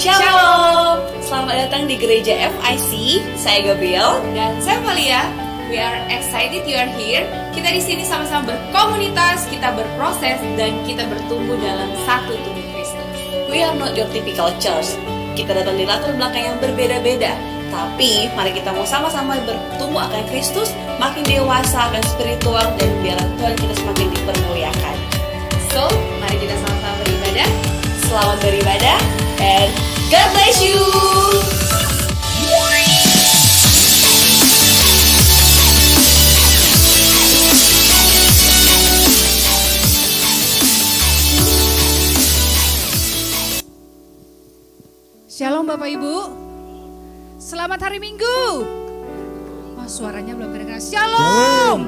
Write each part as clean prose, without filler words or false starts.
Shalom, selamat datang di Gereja FIC. Saya Gabriel dan saya Malia. We are excited you are here. Kita di sini sama-sama berkomunitas, kita berproses dan kita bertumbuh dalam satu tubuh Kristus. We are not your typical church. Kita datang di latar belakang yang berbeda-beda, tapi mari kita mau sama-sama bertumbuh akan Kristus, makin dewasa akan spiritual, dan biarlah Tuhan kita semakin dipermuliakan. So, mari kita sama-sama beribadah. Selamat beribadah and God bless you. Shalom Bapak Ibu. Selamat hari Minggu. Wah, suaranya belum kedengaran. Shalom.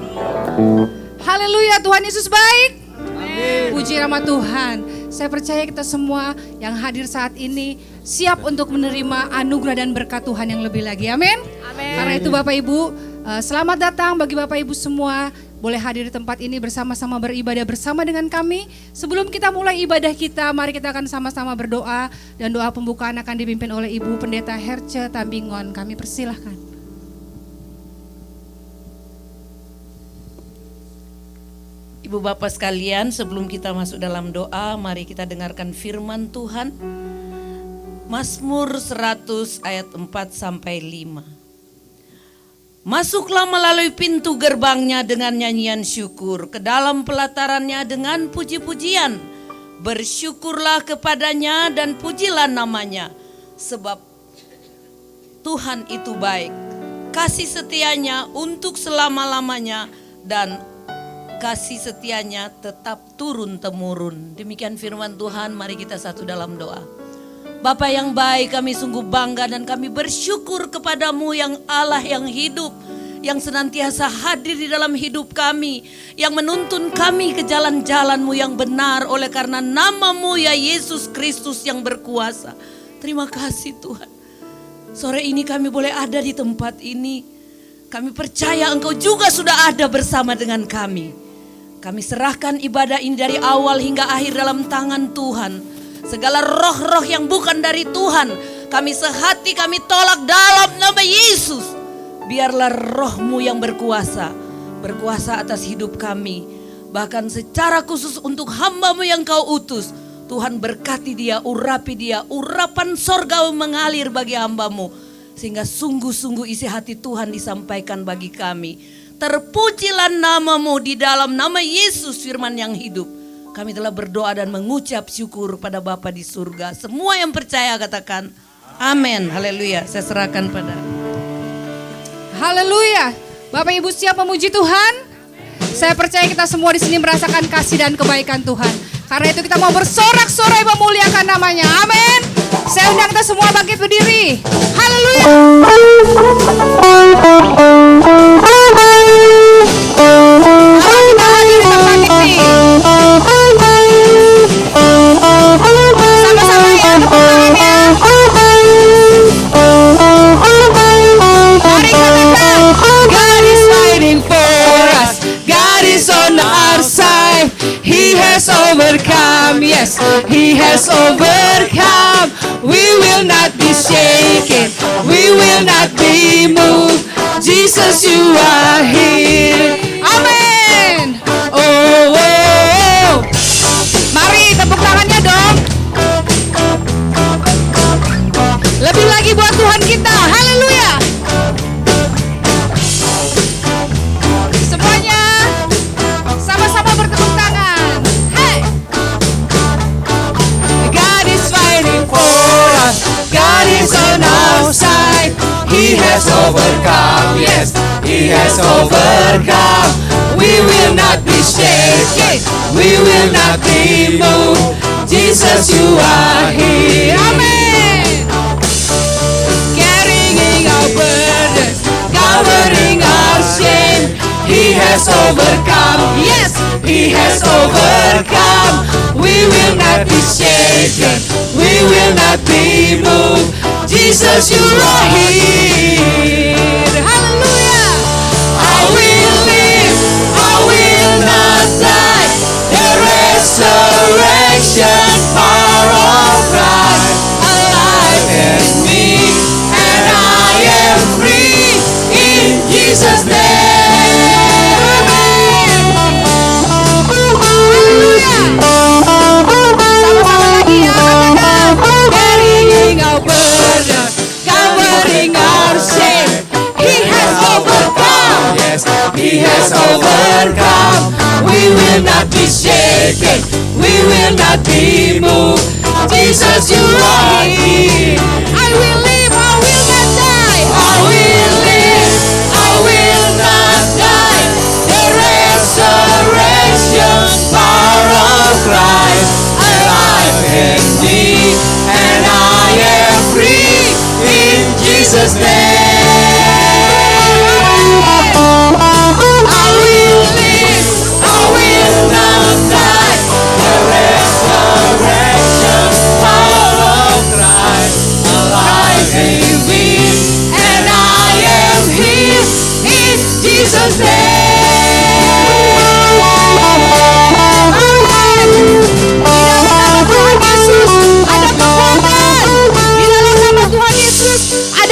Haleluya, Tuhan Yesus baik. Amin. Puji nama Tuhan. Saya percaya kita semua yang hadir saat ini siap untuk menerima anugerah dan berkat Tuhan yang lebih lagi. Amin. Amin. Karena itu Bapak Ibu, selamat datang bagi Bapak Ibu semua. Boleh hadir di tempat ini bersama-sama beribadah bersama dengan kami. Sebelum kita mulai ibadah kita, mari kita akan sama-sama berdoa. Dan doa pembukaan akan dipimpin oleh Ibu Pendeta Herce Tambingon. Kami persilahkan. Ibu Bapak sekalian, sebelum kita masuk dalam doa, mari kita dengarkan firman Tuhan. Mazmur 100 ayat 4-5. Masuklah melalui pintu gerbangnya dengan nyanyian syukur, ke dalam pelatarannya dengan puji-pujian. Bersyukurlah kepadanya dan pujilah namanya, sebab Tuhan itu baik. Kasih setianya untuk selama-lamanya dan kasih setianya tetap turun-temurun. Demikian firman Tuhan, mari kita satu dalam doa. Bapa yang baik, kami sungguh bangga dan kami bersyukur kepadamu yang Allah yang hidup, yang senantiasa hadir di dalam hidup kami, yang menuntun kami ke jalan-jalan-Mu yang benar oleh karena nama-Mu ya Yesus Kristus yang berkuasa. Terima kasih Tuhan. Sore ini kami boleh ada di tempat ini. Kami percaya Engkau juga sudah ada bersama dengan kami. Kami serahkan ibadah ini dari awal hingga akhir dalam tangan Tuhan. Segala roh-roh yang bukan dari Tuhan, kami sehati kami tolak dalam nama Yesus. Biarlah roh-Mu yang berkuasa atas hidup kami. Bahkan secara khusus untuk hamba-Mu yang Kau utus. Tuhan berkati dia, urapi dia, urapan sorga mengalir bagi hamba-Mu. Sehingga sungguh-sungguh isi hati Tuhan disampaikan bagi kami. Terpujilah nama-Mu di dalam nama Yesus firman yang hidup. Kami telah berdoa dan mengucap syukur pada Bapa di surga. Semua yang percaya katakan amin. Haleluya. Saya serahkan pada. Haleluya. Bapak Ibu siap memuji Tuhan? Saya percaya kita semua di sini merasakan kasih dan kebaikan Tuhan. Karena itu kita mau bersorak-sorai memuliakan namanya. Amin. Saya undang kita semua bangkit berdiri. Haleluya. Kita hadir di tempat ini. Sama-sama ya, tepuk tangannya. Mari katakan, God is fighting for us. God is on our side. He has overcome, yes, He has overcome. We will not be shaken, we will not be moved. Jesus, you are here. Amin. Oh, oh, oh. Mari tepuk tangannya dong. Lebih lagi buat Tuhan kita. Haleluya. Semuanya sama-sama bertepuk tangan. Hey. God is fighting for us. God is on our side. He has overcome. Yes, He has overcome. We will not be shaken. We will not be moved. Jesus, you are here. Amen. Carrying our burdens, covering our shame. He has overcome. Yes, He has overcome. We will not be shaken. We will not be moved. Jesus, you are here. Hallelujah. I will live. I will not die. The resurrection power of Christ. Alive. conquering our shame. He has overcome. Yes, He has overcome. We will not be shaken. We will not be moved. Jesus, you are here. I will live, I will not die. I will live. I will not die. The resurrection power of Christ. Alive in me, and I am free in Jesus' name. I will live. I will not die. The resurrection power of Christ. Alive in me, and I am here in Jesus' name.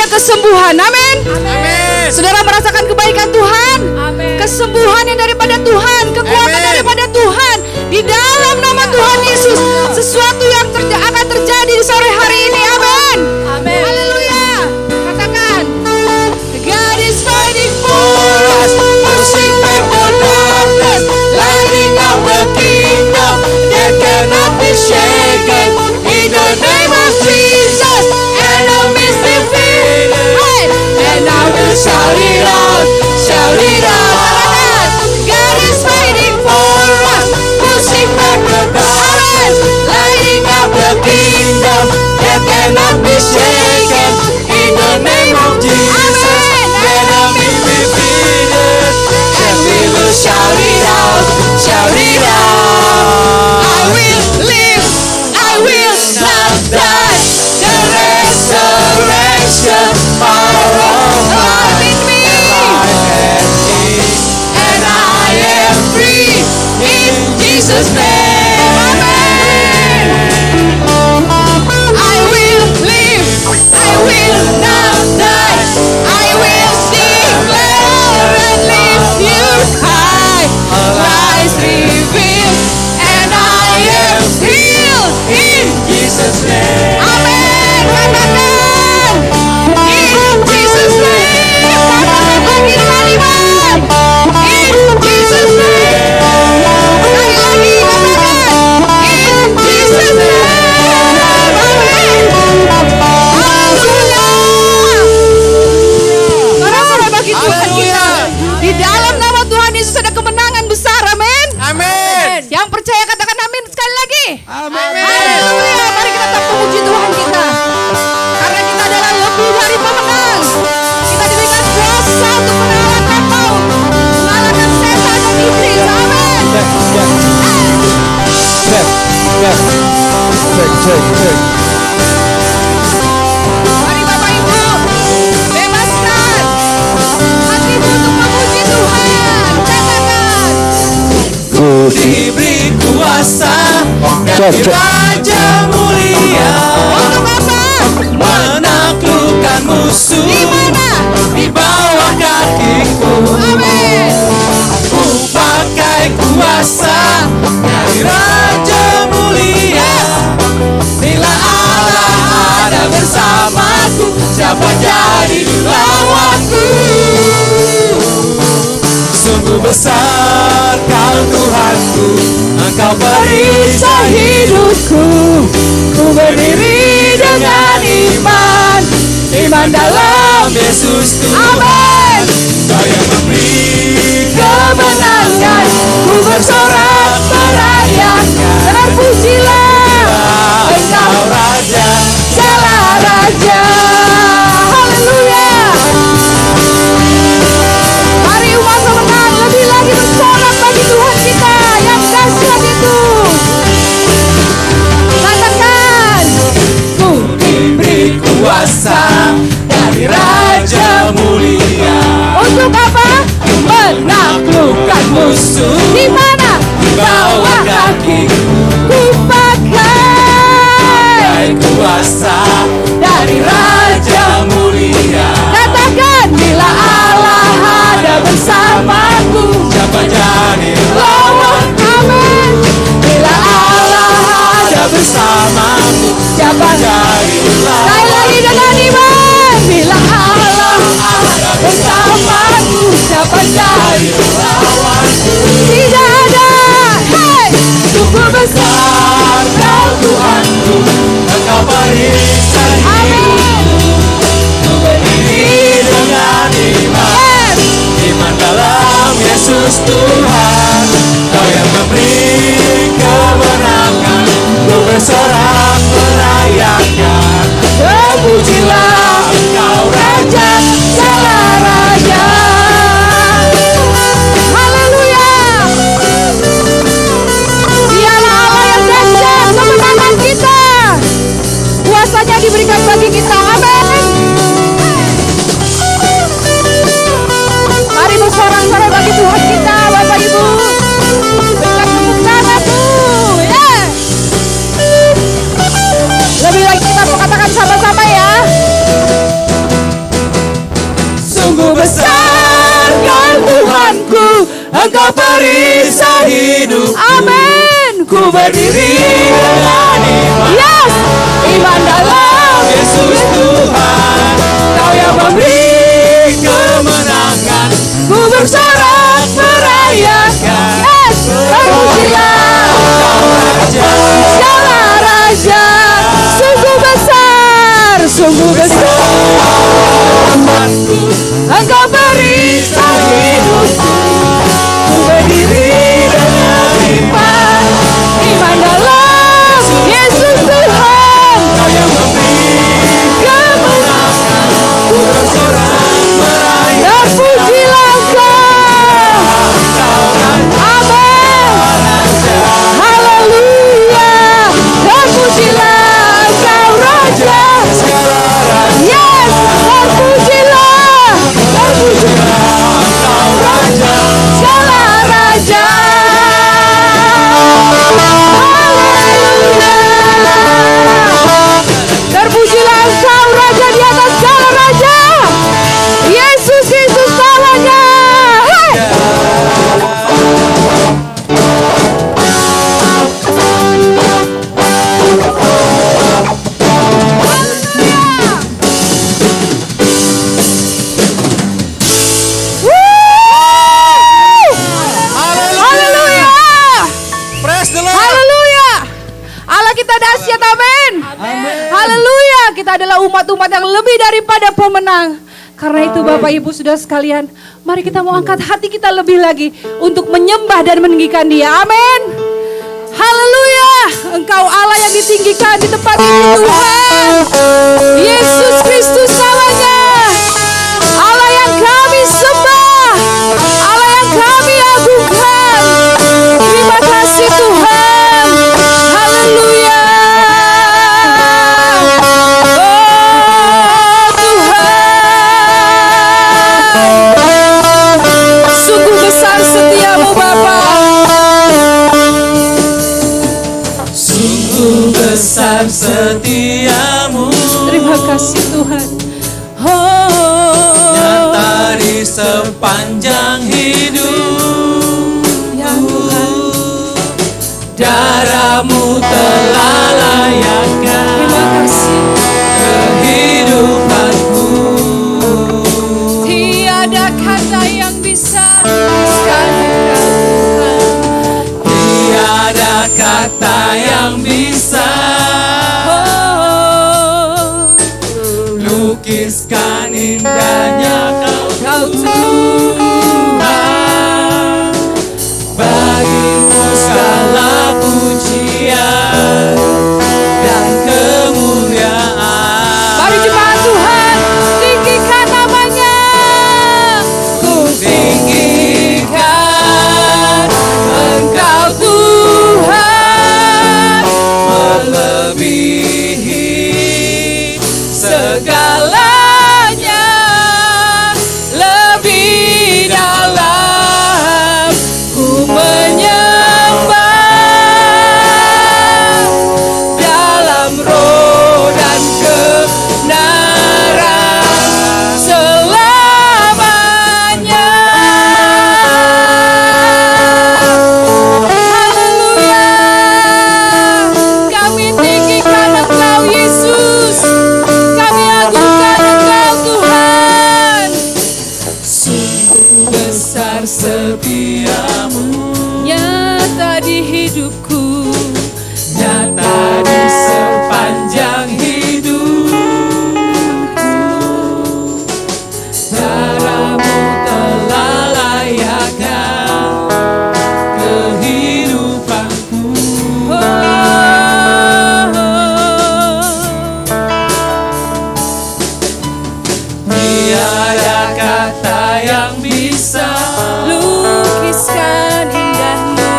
Kesembuhan, amin. Amin. Saudara merasakan kebaikan Tuhan, Amin. kesembuhan yang daripada Tuhan, kekuatan Amin. daripada Tuhan di dalam nama Tuhan Yesus. Sesuatu yang akan terjadi di sore hari ini, amin. Amin. Haleluya. Katakan, God is fighting For us, pushing back the darkness, lighting up the kingdom that cannot be shaken. In the name of Jesus, enemies defeated. And I will shout it out, shout it out. God is fighting for us, pushing back the darkness, lighting up the kingdom that cannot be shaken. In the name of Jesus, enemies defeated. And we will shout it out, shout it out. I will live, I will not die. The resurrection power of life in me, and I am free in Jesus' name. I will live, I will not die. I will declare and lift you high. Christ revealed, and I am healed in Jesus' name. Amen. Katakan in Jesus' name. Katakan lagi dengan iman. In Jesus' name. Sekali lagi katakan in Jesus' name. Amen. Haleluya. Saudara bagi Tuhan kita. Di dalam nama Tuhan Yesus ada kemenangan besar, amin. Amin. Yang percaya katakan amin sekali lagi. Amin. Haleluya. Mari kita tetap memuji Tuhan kita. Karena kita adalah lebih dari pemenang. Kita diberikan kuasa untuk mengalahkan maut, mengalahkan setan dan iblis. Amin. Mari Bapak Ibu, bebaskan hatimu untuk memuji Tuhan. Katakan. Ku diberi kuasa dari Raja Mulia Untuk apa? menaklukkan musuh Di mana? di bawah kakiku. Amin. Ku pakai kuasa dari Raja Mulia. Bila Allah ada bersamaku, siapa jadi lawanku? Sungguh besar Kau Tuhanku, Engkau perisai hidupku. Ku berdiri dengan iman, iman dalam Yesus Tuhan. Amin. Kau yang memberi kemenangan, ku bersorak merayakan. Terpujilah Engkau Raja, Salah Raja. Haleluya. Mari umat pemenang lebih lagi bersorak bagi Tuhan kita yang dahsyat itu. Katakan, ku diberi kuasa dari Raja Mulia untuk apa? menaklukkan musuh Di mana? di bawah kakiku. Ku pakai Kuasa dari Raja Mulia. Katakan, bila Allah ada bersamaku, Siapa jadi lawan. Amin. Bila Allah ada bersamaku? siapa? Jadi Sekali lagi dengan iman. Bila Engkau perisai hidup. Amin. Ku berdiri dengan iman. Yes. Iman dalam Yesus Tuhan, Kau yang memberi kemenangan. ku bersorak merayakan. Yes. Terpujilah segala raja. Sungguh besar, sungguh besar. Engkau perisai hidupku. Ku berdiri dengan iman. Iman dalam Yesus Tuhan, Kau yang memberi kemenangan. ku bersorak merayakan. Terpujilah Engkau. Amin. Haleluya. Terpujilah Engkau Raja. Yes. Terpujilah. Terpujilah Kau Raja. segala raja. Haleluya. Terpujilah Engkau Raja di atas segala raja. Yesus Kristus namanya. Hey. Haleluya. Praise the Lord. Haleluya. Allah kita dahsyat, amin. Haleluya. Kita adalah umat-umat yang lebih daripada pemenang. Karena itu Bapak Ibu Saudara sekalian, mari kita mau angkat hati kita lebih lagi untuk menyembah dan meninggikan Dia. Amin. Haleluya. Engkau Allah yang ditinggikan di tempat ini Tuhan. Yesus Kristus namanya. Allah yang kami sembah. Allah yang kami agungkan. Terima kasih Tuhan. Haleluya. Oh Tuhan. Sungguh besar setiamu Bapa. Sungguh besar setiamu, Terima kasih Tuhan. Oh, nyata di sepanjang hidup. ya Tuhan. Darahmu telah layakkan Terima kasih. kehidupanku. Tiada kata yang bisa memuaskan Engkau, Tuhan. Tiada kata yang bisa Oh, lukiskan indahnya Kau Tuhan. Bagimu segala pujian dan kemuliaan. Mari jemaat Tuhan, tinggikan namanya. Ku tinggikan Engkau Tuhan, melebihi Segalanya lebih dalam ku menyembah dalam roh dan kebenaran selamanya. Haleluya. Kami tinggikan Engkau Yesus. Kami agungkan Engkau Tuhan. Sungguh besar setiamu, Nyata di hidupku. nyata di sepanjang hidupku. Darahmu telah layakkan kehidupanku. Tiada kata yang bisa Lukiskan indahmu.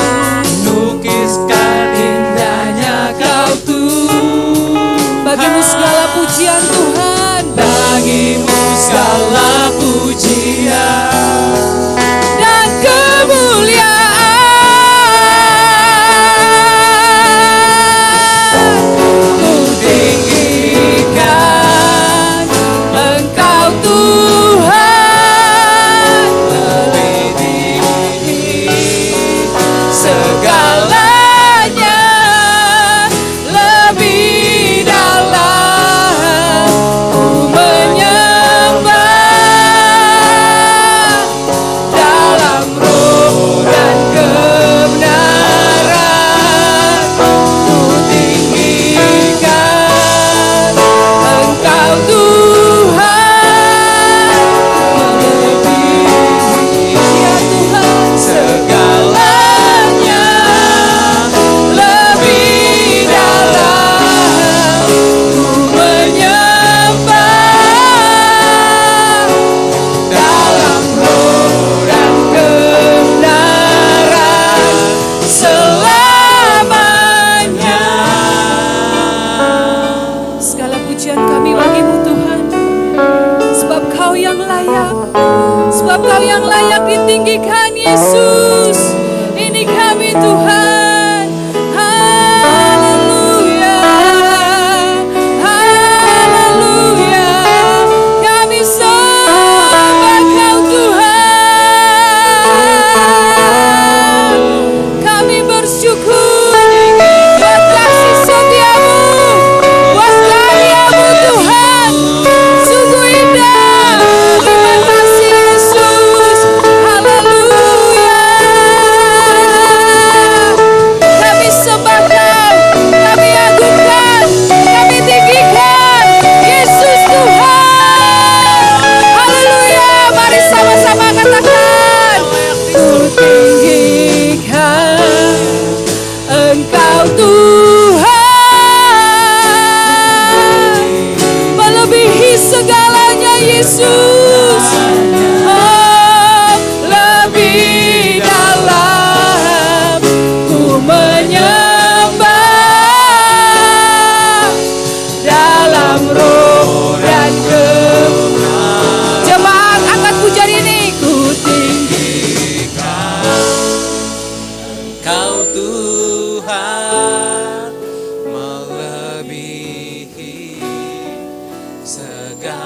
lukiskan indahnya Kau Tuhan. Bagimu segala pujian Tuhan. Bagimu segala pujian Dan kemuliaan. ku tinggikan Engkau Tuhan.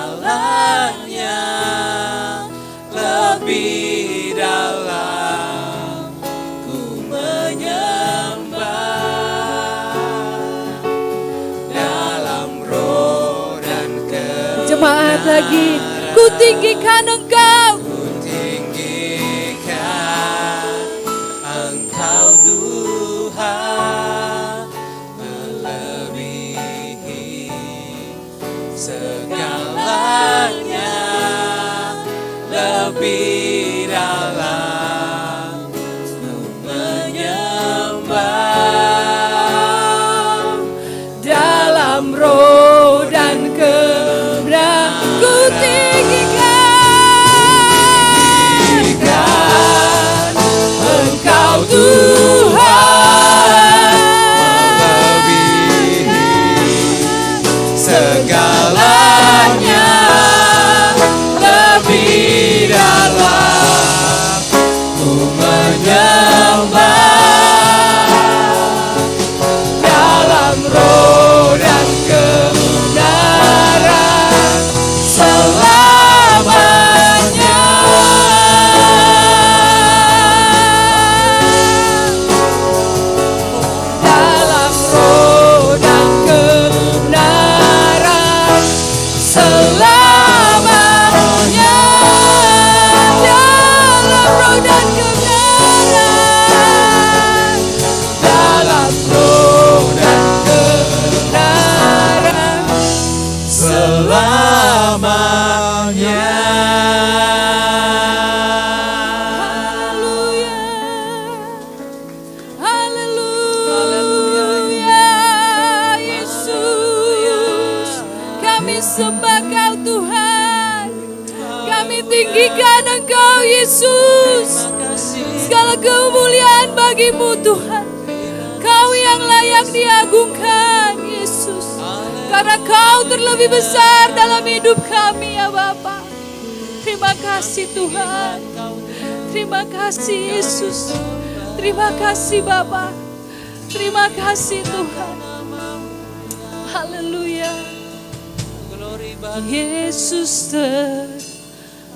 segalanya, lebih dalam ku menyembah dalam roh dan kebenaran. Jemaat lagi, ku tinggikan Engkau. Ku tinggikan Engkau Tuhan, melebihi segalanya, lebih dalam ku menyembah Dalam roh dan kebenaran ku tinggikan Engkau Tuhan, melebihi segalanya, lebih dalam ku menyembah dalam roh dan kebenaran selamanya. dalam roh dan kebenaran selamanya. Dalam roh dan kebenaran, Dalam roh dan kebenaran selamanya. Haleluya, Yesus, kami sembah Kau Tuhan, kami tinggikan Engkau Yesus. Segala kemuliaan bagimu Tuhan, Kau yang layak diagungkan Yesus, karena Kau terlebih besar dalam hidup kami ya Bapa. Terima kasih Tuhan, terima kasih Yesus, terima kasih Bapa, terima kasih Tuhan. Haleluya. Yesus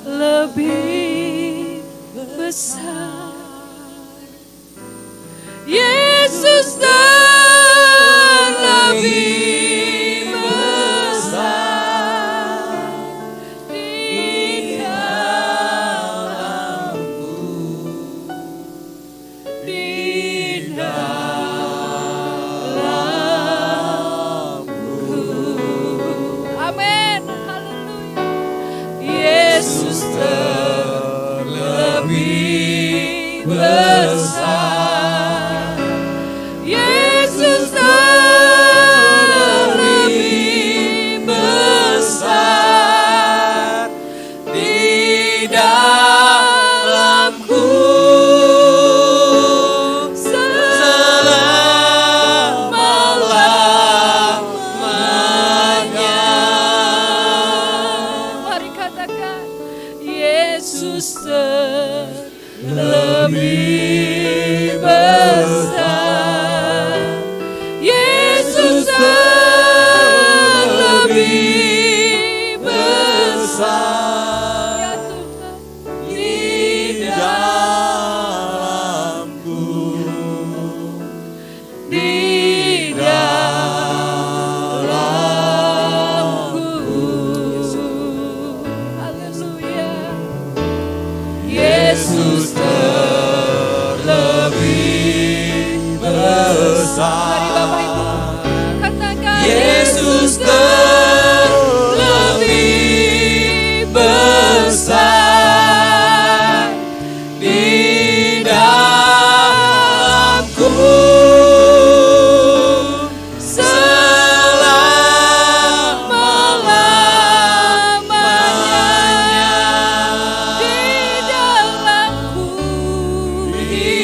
terlebih besar, Yesus terlebih besar di dalamku, di dalamku. Amin. Haleluya. Yesus terlebih besar, Yesus terlebih Besar di dalamku selama-lamanya. Mari katakan, Yesus terlebih besar, Yesus terlebih besar, ya Tuhan, Di dalamku, di dalamku. Haleluya. Yesus terlebih besar. Mari Bapak Ibu katakan, Yesus terlebih besar di dalamku selama-lamanya. di dalamku, Di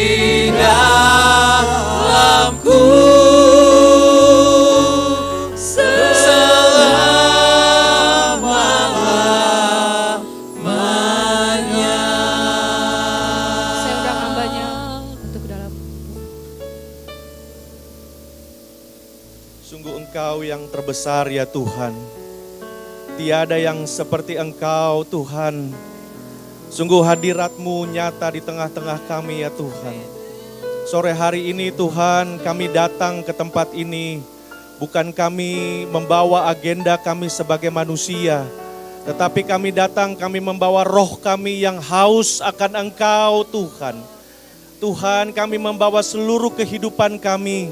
dalamku selama-lamanya. saya undang hambanya untuk ke dalam. Sungguh Engkau yang terbesar ya Tuhan. Tiada yang seperti Engkau Tuhan. Sungguh hadirat-Mu nyata di tengah-tengah kami ya Tuhan. Sore hari ini Tuhan kami datang ke tempat ini. Bukan kami membawa agenda kami sebagai manusia. Tetapi kami datang, kami membawa roh kami yang haus akan Engkau Tuhan. Tuhan, kami membawa seluruh kehidupan kami.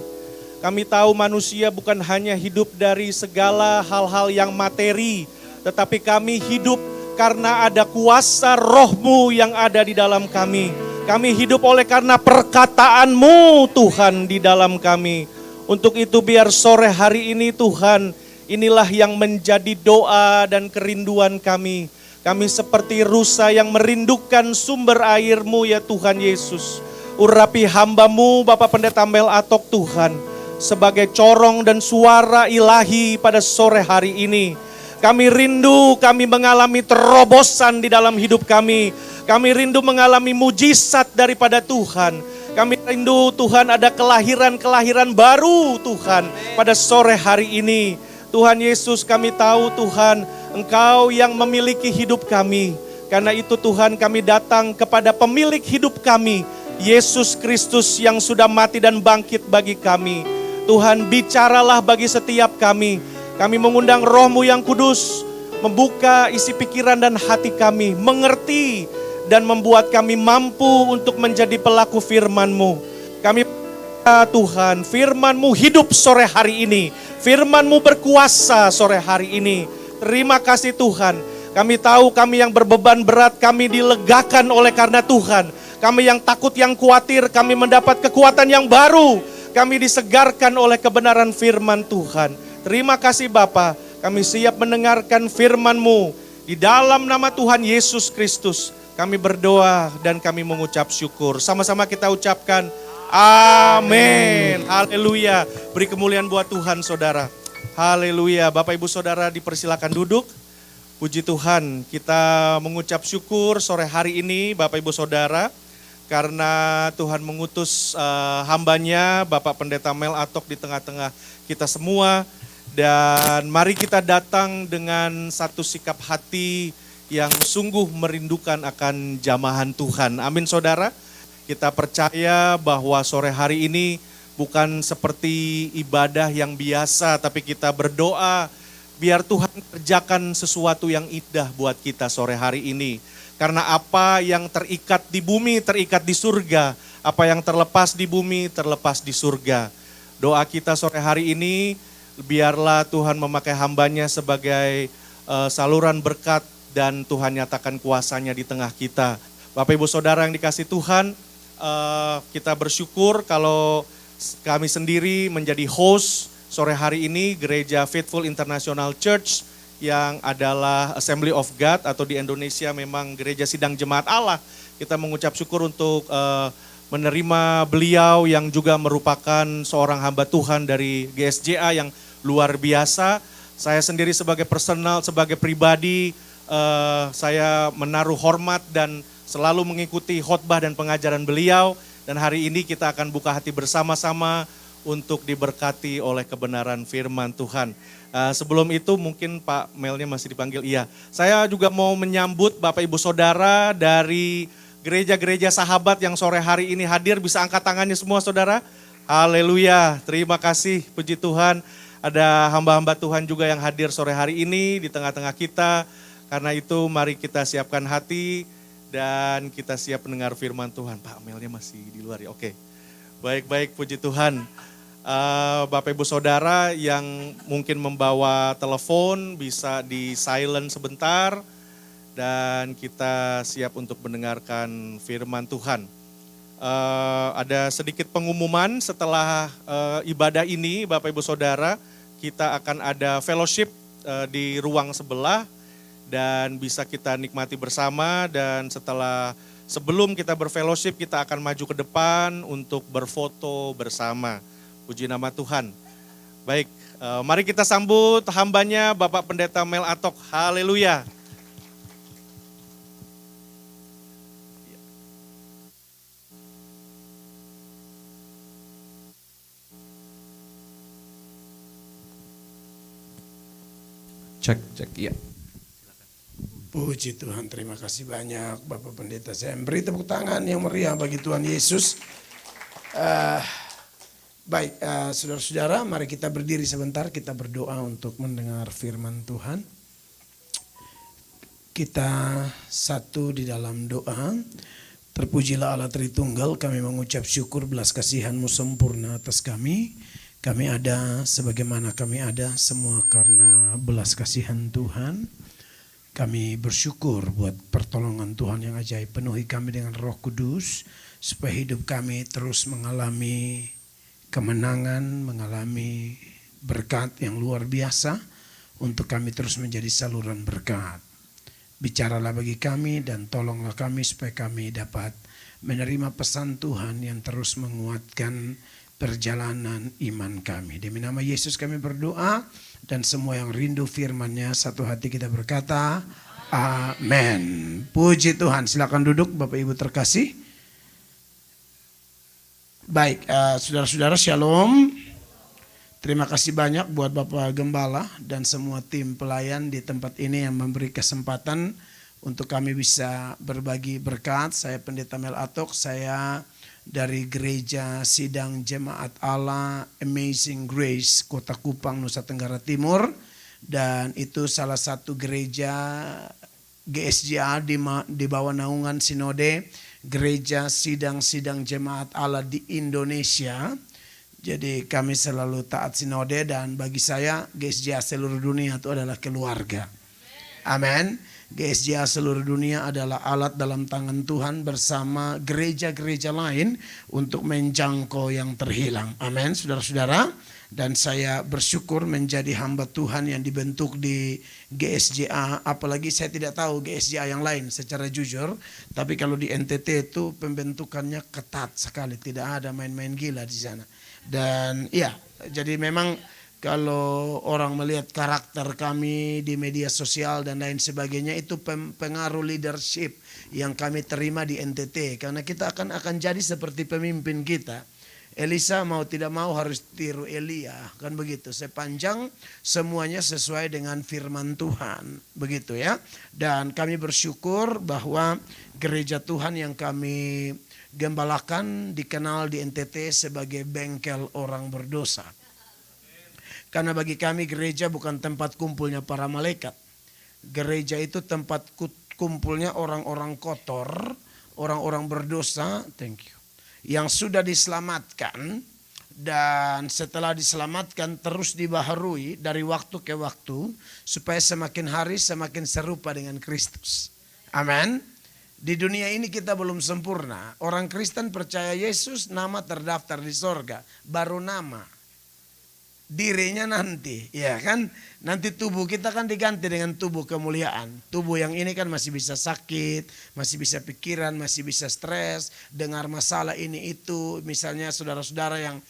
Kami tahu manusia bukan hanya hidup dari segala hal-hal yang materi, tetapi kami hidup karena ada kuasa roh-Mu yang ada di dalam kami. Kami hidup oleh karena perkataan-Mu Tuhan di dalam kami. Untuk itu biar sore hari ini Tuhan, inilah yang menjadi doa dan kerinduan kami. Kami seperti rusa yang merindukan sumber air-Mu ya Tuhan Yesus. Urapi hamba-Mu Bapak Pendeta Mel Atok Tuhan. Sebagai corong dan suara ilahi pada sore hari ini. Kami rindu, kami mengalami terobosan di dalam hidup kami. Kami rindu mengalami mujizat daripada Tuhan. Kami rindu Tuhan ada kelahiran-kelahiran baru Tuhan pada sore hari ini. Tuhan Yesus kami tahu Tuhan Engkau yang memiliki hidup kami. Karena itu Tuhan kami datang kepada pemilik hidup kami. Yesus Kristus yang sudah mati dan bangkit bagi kami. Tuhan bicaralah bagi setiap kami. Kami mengundang roh-Mu yang kudus. Membuka isi pikiran dan hati kami. Mengerti dan membuat kami mampu untuk menjadi pelaku firman-Mu. Kami Tuhan firman-Mu hidup sore hari ini. Firman-Mu berkuasa sore hari ini. Terima kasih Tuhan. Kami tahu kami yang berbeban berat kami dilegakan oleh karena Tuhan. Kami yang takut yang khawatir kami mendapat kekuatan yang baru. Kami disegarkan oleh kebenaran firman Tuhan. Terima kasih Bapa, kami siap mendengarkan firman-Mu. Di dalam nama Tuhan Yesus Kristus, kami berdoa dan kami mengucap syukur. Sama-sama kita ucapkan, amin. Haleluya. Beri kemuliaan buat Tuhan saudara. Haleluya. Bapak Ibu Saudara dipersilakan duduk. Puji Tuhan, kita mengucap syukur sore hari ini Bapak Ibu Saudara. Karena Tuhan mengutus hambanya Bapak Pendeta Mel Atok di tengah-tengah kita semua. Dan mari kita datang dengan satu sikap hati yang sungguh merindukan akan jamahan Tuhan. Amin saudara. Kita percaya bahwa sore hari ini bukan seperti ibadah yang biasa. Tapi kita berdoa biar Tuhan kerjakan sesuatu yang indah buat kita sore hari ini. Karena apa yang terikat di bumi, terikat di surga. Apa yang terlepas di bumi, terlepas di surga. Doa kita sore hari ini, biarlah Tuhan memakai hambanya sebagai saluran berkat dan Tuhan nyatakan kuasanya di tengah kita. Bapak Ibu Saudara yang dikasih Tuhan, kita bersyukur kalau kami sendiri menjadi host sore hari ini Gereja Faithful International Church yang adalah Assembly of God atau di Indonesia memang Gereja Sidang Jemaat Allah. Kita mengucap syukur untuk menerima beliau yang juga merupakan seorang hamba Tuhan dari GSJA yang luar biasa. Saya sendiri sebagai personal, sebagai pribadi, saya menaruh hormat dan selalu mengikuti khotbah dan pengajaran beliau. Dan hari ini kita akan buka hati bersama-sama untuk diberkati oleh kebenaran firman Tuhan. Sebelum itu mungkin Pak Melnya masih dipanggil. Iya, saya juga mau menyambut Bapak Ibu Saudara dari gereja-gereja sahabat yang sore hari ini hadir. Bisa angkat tangannya semua saudara. Haleluya, terima kasih, puji Tuhan. Ada hamba-hamba Tuhan juga yang hadir sore hari ini di tengah-tengah kita. Karena itu mari kita siapkan hati dan kita siap mendengar firman Tuhan. Pak Melnya masih di luar ya, oke. Baik-baik, puji Tuhan. Bapak Ibu Saudara yang mungkin membawa telepon bisa di silent sebentar dan kita siap untuk mendengarkan firman Tuhan. Ada sedikit pengumuman setelah ibadah ini Bapak Ibu Saudara, kita akan ada fellowship di ruang sebelah dan bisa kita nikmati bersama dan sebelum kita berfellowship kita akan maju ke depan untuk berfoto bersama. Puji nama Tuhan. Baik, mari kita sambut hambanya Bapak Pendeta Mel Atok. Haleluya. Cek, iya. Puji Tuhan, terima kasih banyak Bapak Pendeta. Saya beri tepuk tangan yang meriah bagi Tuhan Yesus. Baik, saudara-saudara, mari kita berdiri sebentar, kita berdoa untuk mendengar firman Tuhan. Kita satu di dalam doa. Terpujilah Allah Tritunggal, kami mengucap syukur belas kasihan-Mu sempurna atas kami. Kami ada sebagaimana kami ada semua karena belas kasihan Tuhan. Kami bersyukur buat pertolongan Tuhan yang ajaib. Penuhi kami dengan Roh Kudus supaya hidup kami terus mengalami kemenangan, mengalami berkat yang luar biasa untuk kami terus menjadi saluran berkat. Bicaralah bagi kami dan tolonglah kami supaya kami dapat menerima pesan Tuhan yang terus menguatkan perjalanan iman kami. Demi nama Yesus kami berdoa dan semua yang rindu firman-Nya satu hati kita berkata amin. Puji Tuhan. Silakan duduk Bapak Ibu terkasih. Baik, saudara-saudara shalom. Terima kasih banyak buat Bapak Gembala dan semua tim pelayan di tempat ini yang memberi kesempatan untuk kami bisa berbagi berkat. Saya Pendeta Mel Atok, saya dari Gereja Sidang Jemaat Allah Amazing Grace Kota Kupang, Nusa Tenggara Timur. Dan itu salah satu gereja GSJA di bawah naungan Sinode Gereja Sidang Jemaat Allah di Indonesia. Jadi kami selalu taat sinode dan bagi saya GSJA seluruh dunia itu adalah keluarga. Amin. GSJA seluruh dunia adalah alat dalam tangan Tuhan bersama gereja-gereja lain untuk menjangkau yang terhilang. Amin, saudara-saudara. Dan saya bersyukur menjadi hamba Tuhan yang dibentuk di GSJA. Apalagi saya tidak tahu GSJA yang lain secara jujur. Tapi kalau di NTT itu pembentukannya ketat sekali. Tidak ada main-main gila di sana. Dan ya, jadi memang kalau orang melihat karakter kami di media sosial dan lain sebagainya, itu pengaruh leadership yang kami terima di NTT. Karena kita akan jadi seperti pemimpin kita. Elisa mau tidak mau harus tiru Elia, kan begitu. Sepanjang semuanya sesuai dengan firman Tuhan, begitu ya. Dan kami bersyukur bahwa gereja Tuhan yang kami gembalakan dikenal di NTT sebagai bengkel orang berdosa. Karena bagi kami gereja bukan tempat kumpulnya para malaikat. Gereja itu tempat kumpulnya orang-orang kotor, orang-orang berdosa, yang sudah diselamatkan dan setelah diselamatkan terus dibaharui dari waktu ke waktu supaya semakin hari semakin serupa dengan Kristus. Amin. Di dunia ini kita belum sempurna. Orang Kristen percaya Yesus, nama terdaftar di sorga, baru nama. Dirinya nanti, ya kan? Nanti tubuh kita kan diganti dengan tubuh kemuliaan. Tubuh yang ini kan masih bisa sakit, masih bisa pikiran, masih bisa stres, dengar masalah ini itu. Misalnya saudara-saudara yang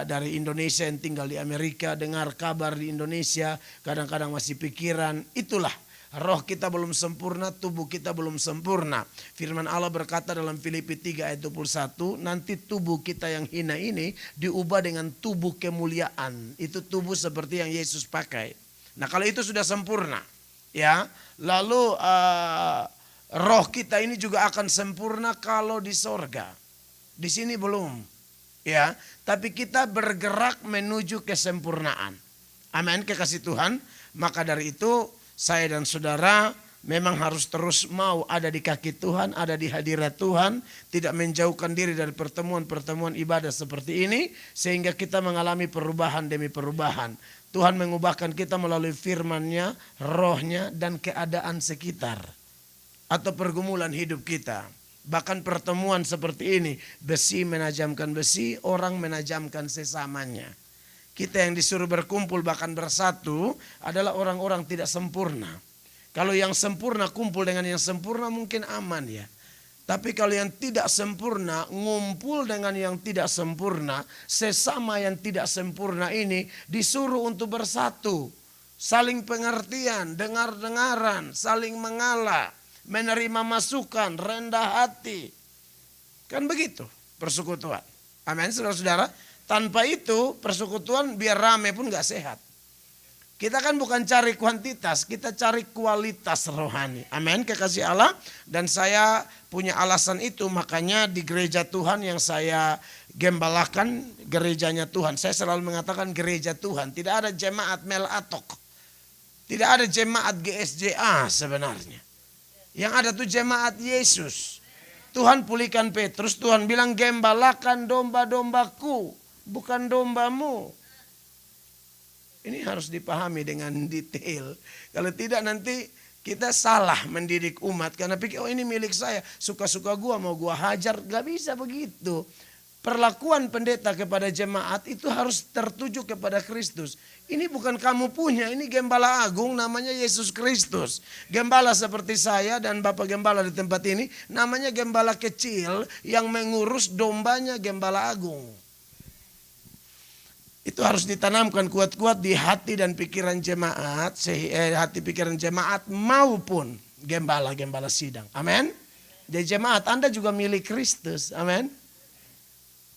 dari Indonesia yang tinggal di Amerika, dengar kabar di Indonesia, kadang-kadang masih pikiran. Itulah. Roh kita belum sempurna, tubuh kita belum sempurna. Firman Allah berkata dalam Filipi 3 ayat 21, nanti tubuh kita yang hina ini diubah dengan tubuh kemuliaan. Itu tubuh seperti yang Yesus pakai. Nah kalau itu sudah sempurna, ya, lalu roh kita ini juga akan sempurna kalau di sorga. Di sini belum, ya. Tapi kita bergerak menuju kesempurnaan. Amin, kekasih Tuhan. Maka dari itu saya dan saudara memang harus terus mau ada di kaki Tuhan, ada di hadirat Tuhan, tidak menjauhkan diri dari pertemuan-pertemuan ibadah seperti ini, sehingga kita mengalami perubahan demi perubahan. Tuhan mengubahkan kita melalui firman-Nya, rohnya, dan keadaan sekitar atau pergumulan hidup kita. Bahkan pertemuan seperti ini, besi menajamkan besi, orang menajamkan sesamanya. Kita yang disuruh berkumpul bahkan bersatu adalah orang-orang tidak sempurna. Kalau yang sempurna kumpul dengan yang sempurna mungkin aman ya. Tapi kalau yang tidak sempurna ngumpul dengan yang tidak sempurna, sesama yang tidak sempurna ini disuruh untuk bersatu. Saling pengertian, dengar-dengaran, saling mengalah, menerima masukan, rendah hati. Kan begitu persekutuan. Amin, saudara-saudara. Tanpa itu persekutuan biar rame pun gak sehat. Kita kan bukan cari kuantitas, kita cari kualitas rohani. Amin, kekasih Allah. Dan saya punya alasan itu, makanya di gereja Tuhan yang saya gembalakan, gerejanya Tuhan. Saya selalu mengatakan gereja Tuhan, tidak ada jemaat Mel Atok. Tidak ada jemaat GSJA sebenarnya. Yang ada tuh jemaat Yesus. Tuhan pulihkan Petrus, Tuhan bilang gembalakan domba-dombaku, bukan dombamu. Ini harus dipahami dengan detail. Kalau tidak nanti kita salah mendidik umat. Karena pikir, oh ini milik saya. Suka-suka gua mau gua hajar. Gak bisa begitu. Perlakuan pendeta kepada jemaat itu harus tertuju kepada Kristus. Ini bukan kamu punya. Ini gembala agung namanya Yesus Kristus. Gembala seperti saya dan Bapak Gembala di tempat ini. Namanya gembala kecil yang mengurus dombanya gembala agung. Itu harus ditanamkan kuat-kuat di hati dan pikiran jemaat, hati pikiran jemaat maupun gembala-gembala sidang. Amin. Jadi jemaat Anda juga milik Kristus. Amin.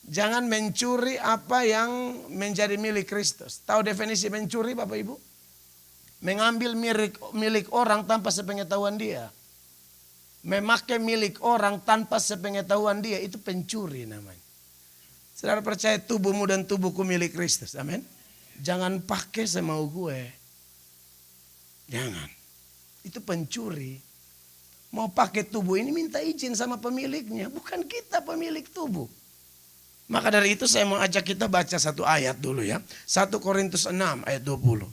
Jangan mencuri apa yang menjadi milik Kristus. Tahu definisi mencuri Bapak Ibu? Mengambil milik orang tanpa sepengetahuan dia. Memakai milik orang tanpa sepengetahuan dia, itu pencuri namanya. Saudara percaya tubuhmu dan tubuhku milik Kristus. Amin. Jangan pakai semau gue. Jangan. Itu pencuri. Mau pakai tubuh ini minta izin sama pemiliknya. Bukan kita pemilik tubuh. Maka dari itu saya mau ajak kita baca satu ayat dulu ya. 1 Korintus 6 ayat 20.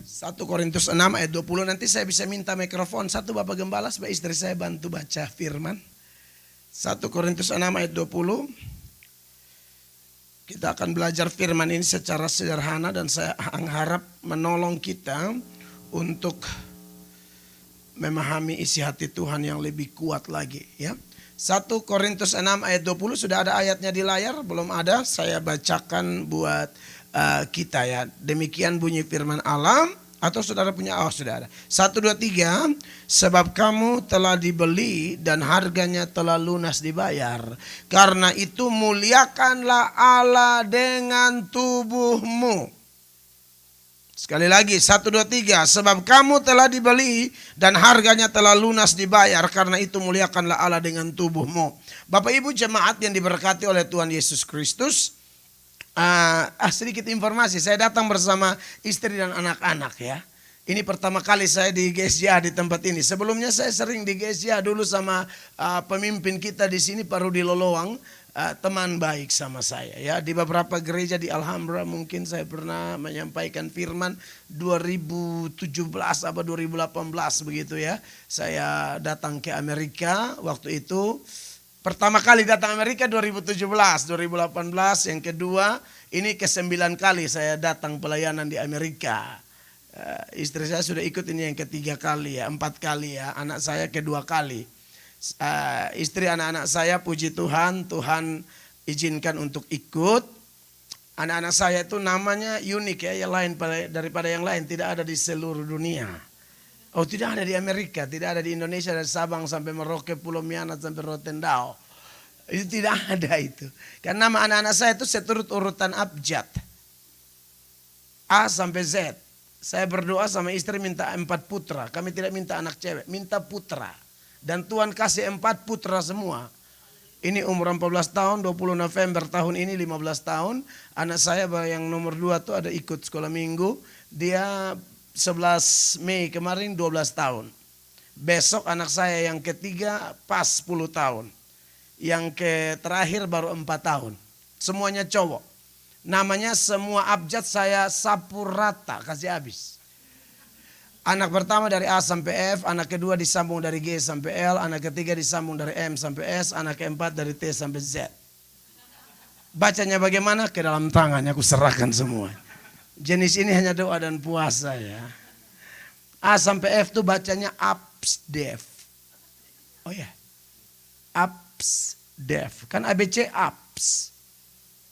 1 Korintus 6 ayat 20. Nanti saya bisa minta mikrofon satu Bapak Gembala supaya istri saya bantu baca firman. 1 Korintus 6 ayat 20. Kita akan belajar firman ini secara sederhana dan saya harap menolong kita untuk memahami isi hati Tuhan yang lebih kuat lagi ya. 1 Korintus 6 ayat 20 sudah ada ayatnya di layar, belum ada saya bacakan buat kita ya. Demikian bunyi firman Allah. Atau saudara punya, oh sudah ada. 1, 2, 3. Sebab kamu telah dibeli dan harganya telah lunas dibayar. Karena itu muliakanlah Allah dengan tubuhmu. Sekali lagi 1, 2, 3. Sebab kamu telah dibeli dan harganya telah lunas dibayar. Karena itu muliakanlah Allah dengan tubuhmu. Bapak Ibu jemaat yang diberkati oleh Tuhan Yesus Kristus. Sedikit informasi, saya datang bersama istri dan anak-anak ya. Ini pertama kali saya di GSJA di tempat ini. Sebelumnya saya sering di GSJA dulu sama pemimpin kita di sini Pak Rudi Lolowang, teman baik sama saya ya. Di beberapa gereja di Alhambra mungkin saya pernah menyampaikan firman 2017 apa 2018 begitu ya. Saya datang ke Amerika waktu itu. Pertama kali datang Amerika 2017, 2018, yang kedua ini ke-9 kali saya datang pelayanan di Amerika. Istri saya sudah ikut ini yang ketiga kali ya, 4 kali ya, anak saya kedua kali. Istri anak-anak saya puji Tuhan, Tuhan izinkan untuk ikut. Anak-anak saya itu namanya unik ya, yang lain daripada yang lain, tidak ada di seluruh dunia. Oh tidak ada di Amerika, tidak ada di Indonesia dari Sabang sampai Merauke, Pulau Mianat sampai Rotendao. Itu tidak ada itu. Karena nama anak-anak saya itu seturut urutan abjad. A sampai Z. Saya berdoa sama istri minta 4 putra. Kami tidak minta anak cewek, minta putra. Dan Tuhan kasih 4 putra semua. Ini umur 14 tahun, 20 November tahun ini 15 tahun. Anak saya yang nomor 2 tuh ada ikut sekolah minggu. Dia 11 Mei kemarin 12 tahun. Besok anak saya yang ketiga pas 10 tahun. Yang terakhir baru 4 tahun. Semuanya cowok. Namanya semua abjad saya sapu rata, kasih habis. Anak pertama dari A sampai F, anak kedua disambung dari G sampai L, anak ketiga disambung dari M sampai S, anak keempat dari T sampai Z. Bacanya bagaimana? Ke dalam tangannya aku serahkan semua. Jenis ini hanya doa dan puasa ya. A sampai F tuh bacanya absdef. Oh ya. Absdef. Kan ABC abs.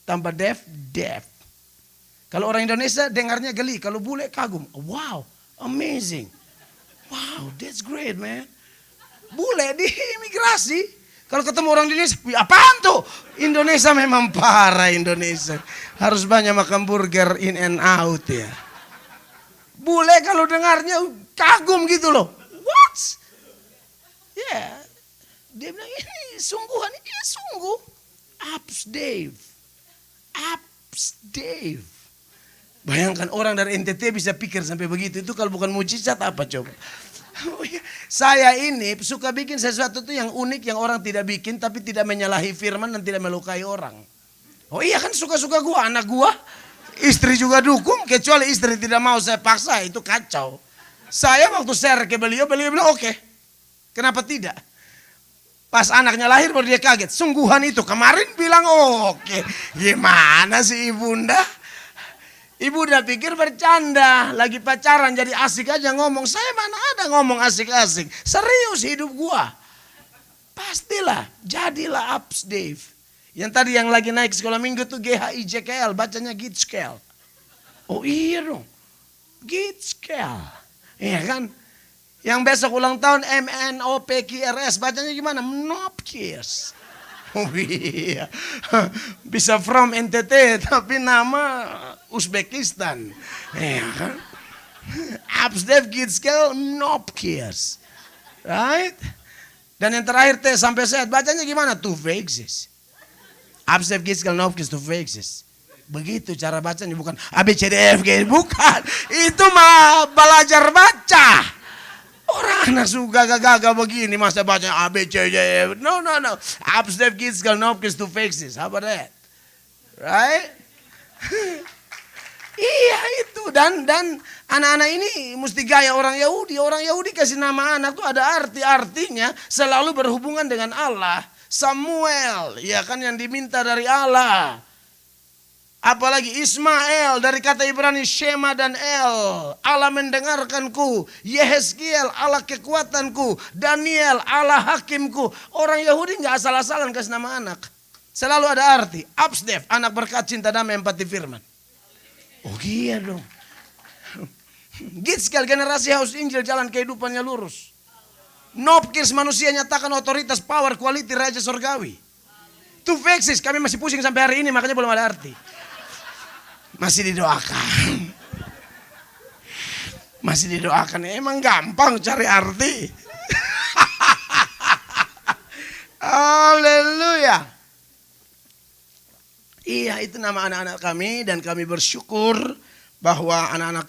Tambah def. Kalau orang Indonesia dengarnya geli. Kalau bule kagum. Wow, amazing. Wow, that's great man. Bule di imigrasi. Kalau ketemu orang Indonesia, "Wih, apaan tuh?" Indonesia memang parah Indonesia. Harus banyak makan burger in and out ya. Bule kalau dengarnya kagum gitu loh. What? Ya, dia bilang ini sungguhan, ini sungguh. Ups Dave. Ups Dave. Bayangkan orang dari NTT bisa pikir sampai begitu. Itu kalau bukan mujizat apa coba? Saya ini suka bikin sesuatu tuh yang unik yang orang tidak bikin tapi tidak menyalahi firman dan tidak melukai orang. Oh iya kan suka-suka gua, anak gua, istri juga dukung kecuali istri tidak mau saya paksa itu kacau. Saya waktu share ke beliau bilang oke. Kenapa tidak? Pas anaknya lahir baru dia kaget. Sungguhan itu kemarin bilang oke. Gimana sih ibunda? Ibu udah pikir bercanda, lagi pacaran jadi asik aja ngomong. Saya mana ada ngomong asik-asik. Serius hidup gua. Pastilah, jadilah Ups Dave. Yang tadi yang lagi naik sekolah minggu tuh GHIJKL, bacanya Gitskel. Oh iya dong, Gitskel. Iya kan? Yang besok ulang tahun MNOPQRS, bacanya gimana? Nopkirs. Oh iya, bisa from NTT tapi nama Uzbekistan. Ya kan? Upsdev Gitskel Nopkirs. Right? Dan yang terakhir T sampai Z, bacanya gimana? Tuvexis. Upsdev Gitskel Nopkirs Tuvexis. Begitu cara bacanya, bukan ABCDFG, bukan. Itu mah belajar baca. Orang anak suka gagah begini masa baca A, B, C, D, F. No. Upstep kids can know kids to fix this. How about that? Right? Iya itu. Dan anak-anak ini mesti gaya orang Yahudi. Orang Yahudi kasih nama anak tuh ada artinya selalu berhubungan dengan Allah. Samuel, ya kan yang diminta dari Allah. Apalagi Ismail dari kata Ibrani Shema dan El. Allah mendengarkanku. Yehezkiel Allah kekuatanku. Daniel Allah hakimku. Orang Yahudi nggak asal-asalan kasih nama anak. Selalu ada arti. Upsdev anak berkat cinta damai empati firman. Oh iya dong. Gitskel generasi haus Injil jalan kehidupannya lurus. Nopkirs manusia nyatakan otoritas power quality raja sorgawi. Tuvexis kami masih pusing sampai hari ini makanya belum ada arti. Masih didoakan. Masih didoakan. Emang gampang cari arti. Haleluya. Iya itu nama anak-anak kami. Dan kami bersyukur bahwa anak-anak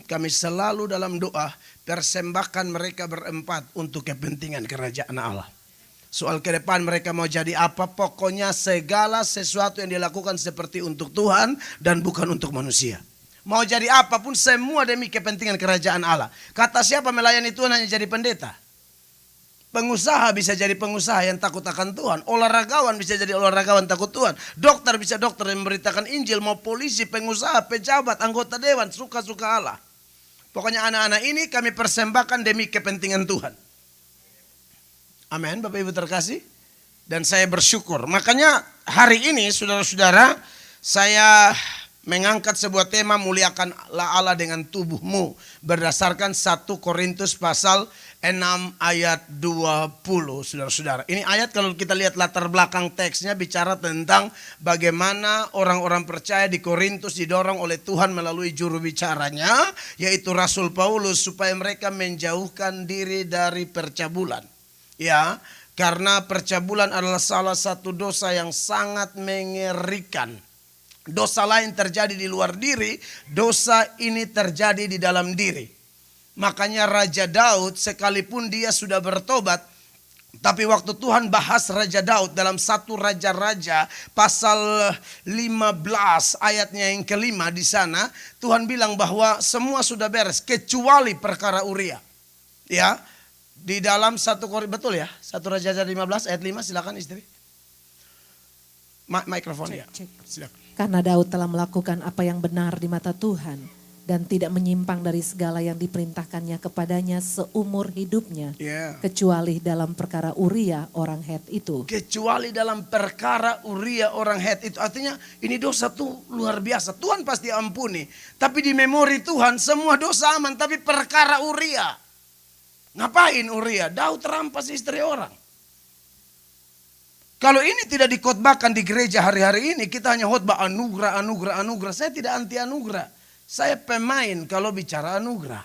kami selalu dalam doa persembahkan mereka berempat untuk kepentingan kerajaan Allah. Soal ke depan mereka mau jadi apa, pokoknya segala sesuatu yang dilakukan seperti untuk Tuhan dan bukan untuk manusia. Mau jadi apapun semua demi kepentingan kerajaan Allah. Kata siapa melayani Tuhan hanya jadi pendeta. Pengusaha bisa jadi pengusaha yang takut akan Tuhan. Olahragawan bisa jadi olahragawan takut Tuhan. Dokter bisa dokter yang memberitakan Injil. Mau polisi, pengusaha, pejabat, anggota dewan, suka-suka Allah. Pokoknya anak-anak ini kami persembahkan demi kepentingan Tuhan. Amin, Bapak Ibu terkasih. Dan saya bersyukur. Makanya hari ini saudara-saudara, saya mengangkat sebuah tema muliakanlah Allah dengan tubuhmu. Berdasarkan 1 Korintus pasal 6 ayat 20 saudara-saudara. Ini ayat kalau kita lihat latar belakang teksnya bicara tentang bagaimana orang-orang percaya di Korintus didorong oleh Tuhan melalui juru bicaranya. Yaitu Rasul Paulus supaya mereka menjauhkan diri dari percabulan. Ya, karena percabulan adalah salah satu dosa yang sangat mengerikan. Dosa lain terjadi di luar diri, dosa ini terjadi di dalam diri. Makanya Raja Daud sekalipun dia sudah bertobat, tapi waktu Tuhan bahas Raja Daud dalam 1 Raja-Raja pasal 15 ayatnya yang kelima di sana, Tuhan bilang bahwa semua sudah beres kecuali perkara Uria. Ya. Di dalam 1 Korintus, betul ya? 1 Raja-Raja 15 ayat 5, silakan istri. Mikrofon ya. Silakan. Karena Daud telah melakukan apa yang benar di mata Tuhan dan tidak menyimpang dari segala yang diperintahkannya kepadanya seumur hidupnya. Yeah. Kecuali dalam perkara Uria orang Het itu. Kecuali dalam perkara Uria orang Het itu. Artinya ini dosa tuh luar biasa. Tuhan pasti ampuni. Tapi di memori Tuhan semua dosa aman. Tapi perkara Uria. Ngapain Uria? Daud rampas istri orang. Kalau ini tidak dikhotbahkan di gereja hari-hari ini, kita hanya khotbah anugerah, anugerah, anugerah. Saya tidak anti anugerah. Saya pemain kalau bicara anugerah.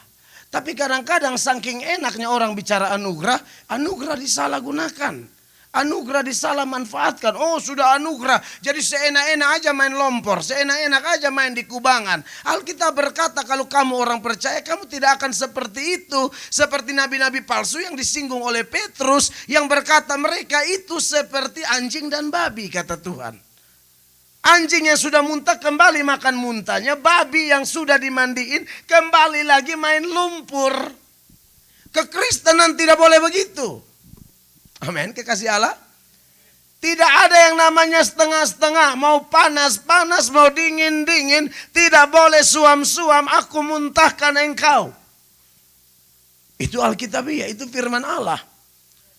Tapi kadang-kadang saking enaknya orang bicara anugerah, anugerah disalahgunakan. Anugerah disalah manfaatkan. Oh, sudah anugerah. Jadi seenak-enak aja main lompor. Seenak-enak aja main di kubangan. Alkitab berkata kalau kamu orang percaya, kamu tidak akan seperti itu. Seperti nabi-nabi palsu yang disinggung oleh Petrus. Yang berkata mereka itu seperti anjing dan babi, kata Tuhan. Anjing yang sudah muntah kembali makan muntahnya. Babi yang sudah dimandiin kembali lagi main lumpur. Kekristenan tidak boleh begitu. Amin, kekasih Allah. Tidak ada yang namanya setengah-setengah. Mau panas-panas, mau dingin-dingin. Tidak boleh suam-suam, aku muntahkan engkau. Itu Alkitabiah, itu firman Allah.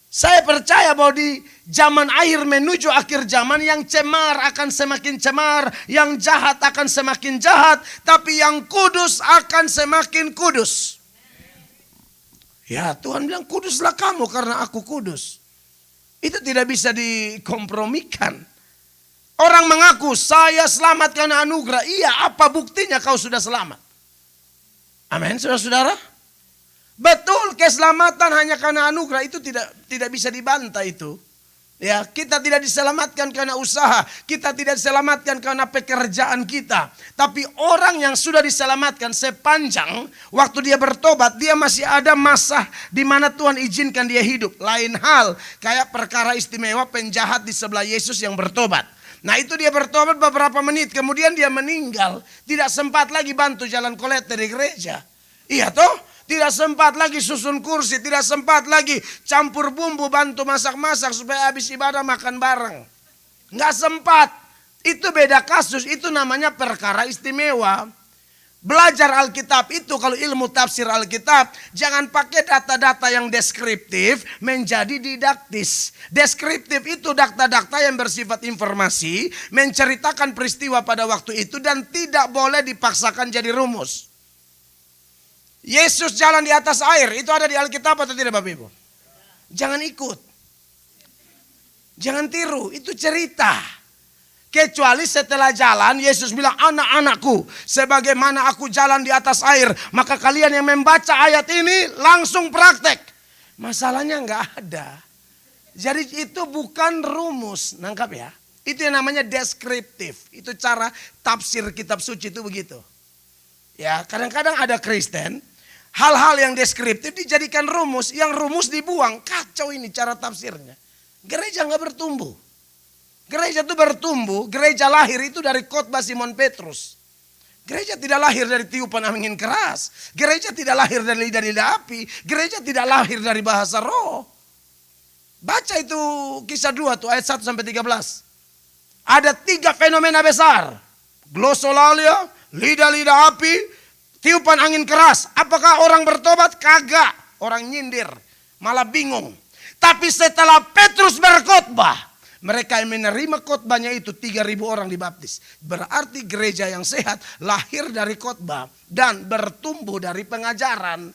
Saya percaya bahwa di zaman akhir menuju akhir zaman, yang cemar akan semakin cemar, yang jahat akan semakin jahat, tapi yang kudus akan semakin kudus. Ya, Tuhan bilang kuduslah kamu karena aku kudus. Itu tidak bisa dikompromikan. Orang mengaku saya selamat karena anugerah. Iya, apa buktinya kau sudah selamat? Amin, saudara-saudara. Betul, keselamatan hanya karena anugerah itu tidak bisa dibantah itu. Ya, kita tidak diselamatkan karena usaha, kita tidak diselamatkan karena pekerjaan kita. Tapi orang yang sudah diselamatkan sepanjang waktu dia bertobat, dia masih ada masa di mana Tuhan izinkan dia hidup. Lain hal, kayak perkara istimewa penjahat di sebelah Yesus yang bertobat. Nah, itu dia bertobat beberapa menit, kemudian dia meninggal. Tidak sempat lagi bantu jalan kolektor di gereja. Iya toh? Tidak sempat lagi susun kursi, tidak sempat lagi campur bumbu, bantu masak-masak supaya habis ibadah makan bareng. Nggak sempat. Itu beda kasus, itu namanya perkara istimewa. Belajar Alkitab itu, kalau ilmu tafsir Alkitab, jangan pakai data-data yang deskriptif menjadi didaktis. Deskriptif itu data-data yang bersifat informasi, menceritakan peristiwa pada waktu itu dan tidak boleh dipaksakan jadi rumus. Yesus jalan di atas air, itu ada di Alkitab atau tidak Bapak Ibu? Jangan ikut. Jangan tiru, itu cerita. Kecuali setelah jalan, Yesus bilang, anak-anakku, sebagaimana aku jalan di atas air, maka kalian yang membaca ayat ini langsung praktek. Masalahnya enggak ada. Jadi itu bukan rumus, nangkap ya? Itu yang namanya deskriptif. Itu cara tafsir kitab suci itu begitu. Ya, kadang-kadang ada Kristen, hal-hal yang deskriptif dijadikan rumus, yang rumus dibuang. Kacau ini cara tafsirnya. Gereja nggak bertumbuh. Gereja itu bertumbuh, gereja lahir itu dari khotbah Simon Petrus. Gereja tidak lahir dari tiupan angin keras. Gereja tidak lahir dari lidah api. Gereja tidak lahir dari bahasa roh. Baca itu kisah 2 tuh ayat 1 sampai 13. Ada 3 fenomena besar. Glosolalia, lidah-lidah api, tiupan angin keras. Apakah orang bertobat? Kagak. Orang nyindir, malah bingung. Tapi setelah Petrus berkhotbah, mereka yang menerima khotbahnya itu 3.000 orang dibaptis. Berarti gereja yang sehat lahir dari khotbah dan bertumbuh dari pengajaran.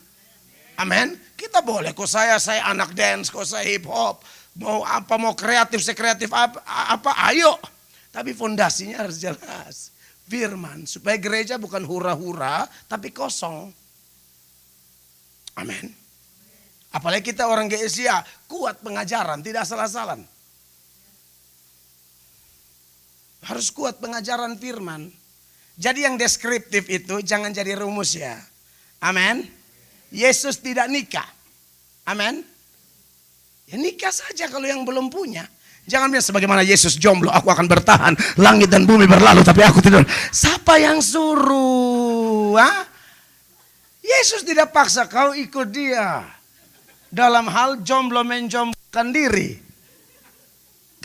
Amin. Kita boleh kok saya anak dance, kok saya hip hop, mau apa, mau kreatif, sekreatif apa, ayo. Tapi fondasinya harus jelas. Firman, supaya gereja bukan hura-hura tapi kosong. Amin. Apalagi kita orang GSIA, kuat pengajaran, tidak salah-salah. Harus kuat pengajaran firman. Jadi yang deskriptif itu jangan jadi rumus ya. Amin. Yesus tidak nikah. Amin. Ya nikah saja kalau yang belum punya. Jangan bilang sebagaimana Yesus jomblo, aku akan bertahan. Langit dan bumi berlalu tapi aku tidak. Siapa yang suruh? Ha? Yesus tidak paksa kau ikut dia. Dalam hal jomblo menjomblokan diri.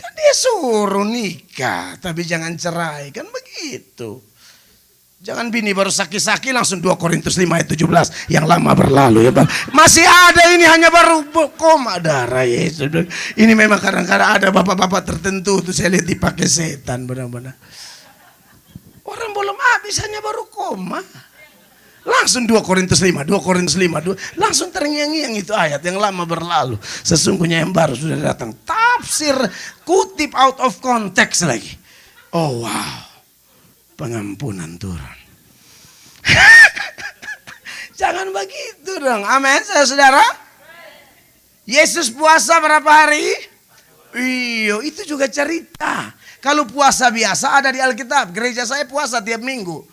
Kan dia suruh nikah, tapi jangan cerai. Kan begitu. Jangan bini baru saki-saki langsung 2 Korintus 5 ayat 17. Yang lama berlalu ya Bang. Masih ada ini hanya baru koma darah Yesus. Ini memang kadang-kadang ada bapak-bapak tertentu tuh saya lihat dipakai setan benar-benar. Orang belum habis hanya baru koma. Langsung 2 Korintus 5, 2 Korintus 5, langsung terngiang-ngiang itu ayat yang lama berlalu. Sesungguhnya yang baru sudah datang. Tafsir kutip out of context lagi. Oh wow, pengampunan turun. Jangan begitu dong, amin saudara. Yesus puasa berapa hari? Iya, itu juga cerita. Kalau puasa biasa ada di Alkitab, gereja saya puasa tiap minggu.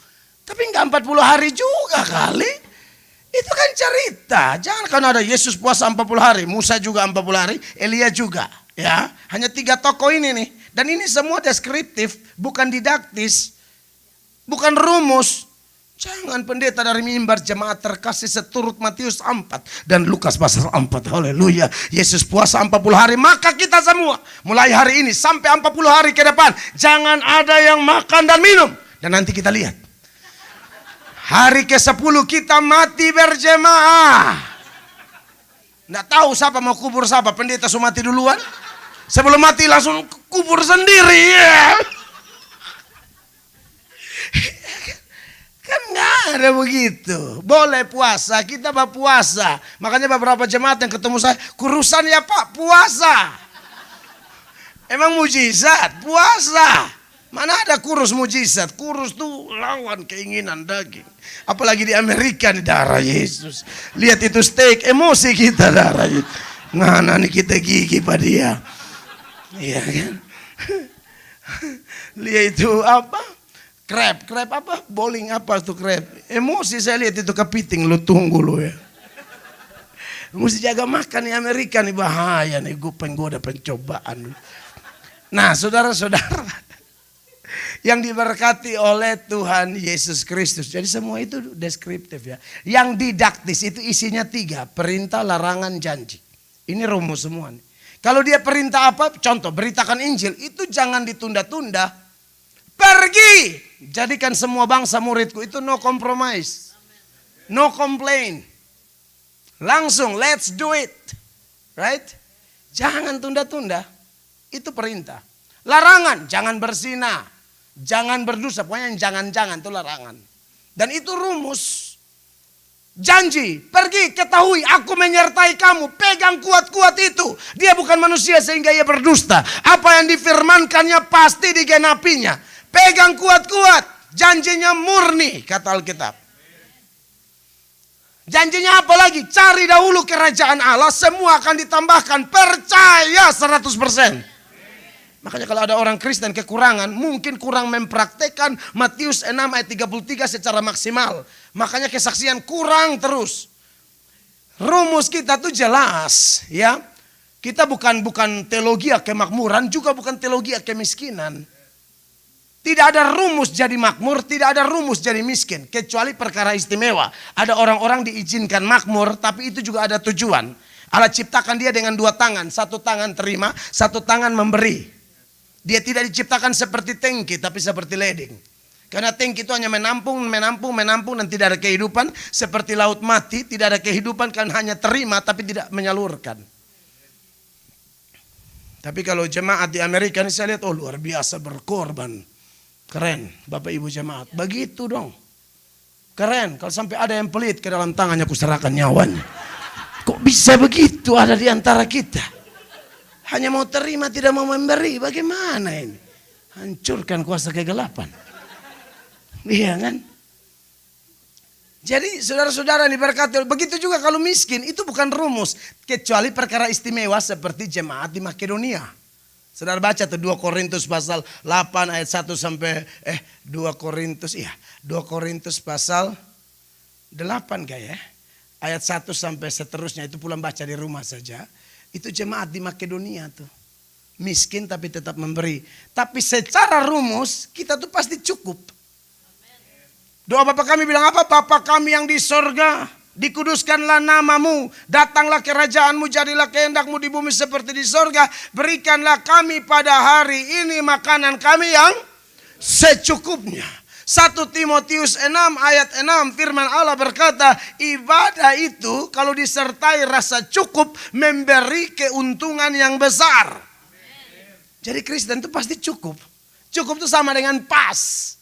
Tapi enggak 40 hari juga kali. Itu kan cerita. Jangan kan ada Yesus puasa 40 hari, Musa juga 40 hari, Elia juga. Ya, hanya 3 tokoh ini nih. Dan ini semua deskriptif, bukan didaktis, bukan rumus. Jangan pendeta dari mimbar jemaat terkasih seturut Matius 4 dan Lukas pasal 4. Haleluya. Yesus puasa 40 hari, maka kita semua mulai hari ini sampai 40 hari ke depan jangan ada yang makan dan minum. Dan nanti kita lihat. Hari ke-10 kita mati berjemaah. Nggak tahu siapa mau kubur siapa, pendeta sudah mati duluan. Sebelum mati langsung kubur sendiri ya. Kan nggak ada begitu. Boleh puasa, kita puasa. Makanya beberapa jemaat yang ketemu saya, kurusan ya Pak, puasa. Emang mujizat, puasa. Mana ada kurus mujizat? Kurus tuh lawan keinginan daging. Apalagi di Amerika nih, darah Yesus. Lihat itu steak, emosi kita darah Yesus. Nah nih kita gigi pada dia. Iya kan? Lihat itu apa? Crab apa? Bowling apa tuh crab? Emosi saya lihat itu kepiting, lu tunggu lu ya. Mesti jaga makan di Amerika nih, bahaya nih, gue penggoda pencobaan. Nah saudara-saudara yang diberkati oleh Tuhan Yesus Kristus. Jadi semua itu deskriptif ya. Yang didaktis itu isinya 3, perintah, larangan, janji. Ini rumus semua nih. Kalau dia perintah apa? Contoh, beritakan Injil, itu jangan ditunda-tunda. Pergi, jadikan semua bangsa muridku. Itu no compromise, no complain. Langsung, let's do it. Right? Jangan tunda-tunda. Itu perintah. Larangan, jangan berzina, jangan berdosa. Pokoknya yang jangan-jangan itu larangan. Dan itu rumus. Janji, pergi, ketahui aku menyertai kamu. Pegang kuat-kuat itu. Dia bukan manusia sehingga ia berdusta. Apa yang difirmankannya pasti digenapinya. Pegang kuat-kuat. Janjinya murni, kata Alkitab. Janjinya apa lagi? Cari dahulu kerajaan Allah, semua akan ditambahkan. Percaya 100%. Makanya kalau ada orang Kristen kekurangan, mungkin kurang mempraktekkan Matius 6 ayat 33 secara maksimal. Makanya kesaksian kurang terus. Rumus kita tuh jelas ya. Kita bukan teologi kemakmuran, juga bukan teologi kemiskinan. Tidak ada rumus jadi makmur, tidak ada rumus jadi miskin. Kecuali perkara istimewa. Ada orang-orang diizinkan makmur, tapi itu juga ada tujuan. Allah ciptakan dia dengan 2 tangan. 1 tangan terima, 1 tangan memberi. Dia tidak diciptakan seperti tangki, tapi seperti ledeng. Karena tangki itu hanya menampung dan tidak ada kehidupan. Seperti laut mati, tidak ada kehidupan, kan hanya terima tapi tidak menyalurkan. Tapi kalau jemaat di Amerika ini saya lihat, oh luar biasa berkorban. Keren, Bapak Ibu jemaat. Begitu dong. Keren, kalau sampai ada yang pelit ke dalam tangannya, aku serahkan nyawanya. Kok bisa begitu ada di antara kita? Hanya mau terima, tidak mau memberi. Bagaimana ini? Hancurkan kuasa kegelapan. Iya kan? Jadi saudara-saudara diberkati. Begitu juga kalau miskin, itu bukan rumus. Kecuali perkara istimewa seperti jemaat di Makedonia. Saudara baca tuh 2 Korintus pasal 8 ayat 1 sampai 2 Korintus pasal 8 kayak ayat 1 sampai seterusnya, itu pulang baca di rumah saja. Itu jemaat di Makedonia tuh. Miskin tapi tetap memberi. Tapi secara rumus kita tuh pasti cukup. Doa Bapa kami bilang apa? Bapa kami yang di sorga, dikuduskanlah namamu, datanglah kerajaanmu, jadilah kehendakmu di bumi seperti di sorga. Berikanlah kami pada hari ini makanan kami yang secukupnya. 1 Timotius 6 ayat 6 firman Allah berkata, ibadah itu kalau disertai rasa cukup memberi keuntungan yang besar. Jadi Kristen itu pasti cukup. Cukup itu sama dengan pas.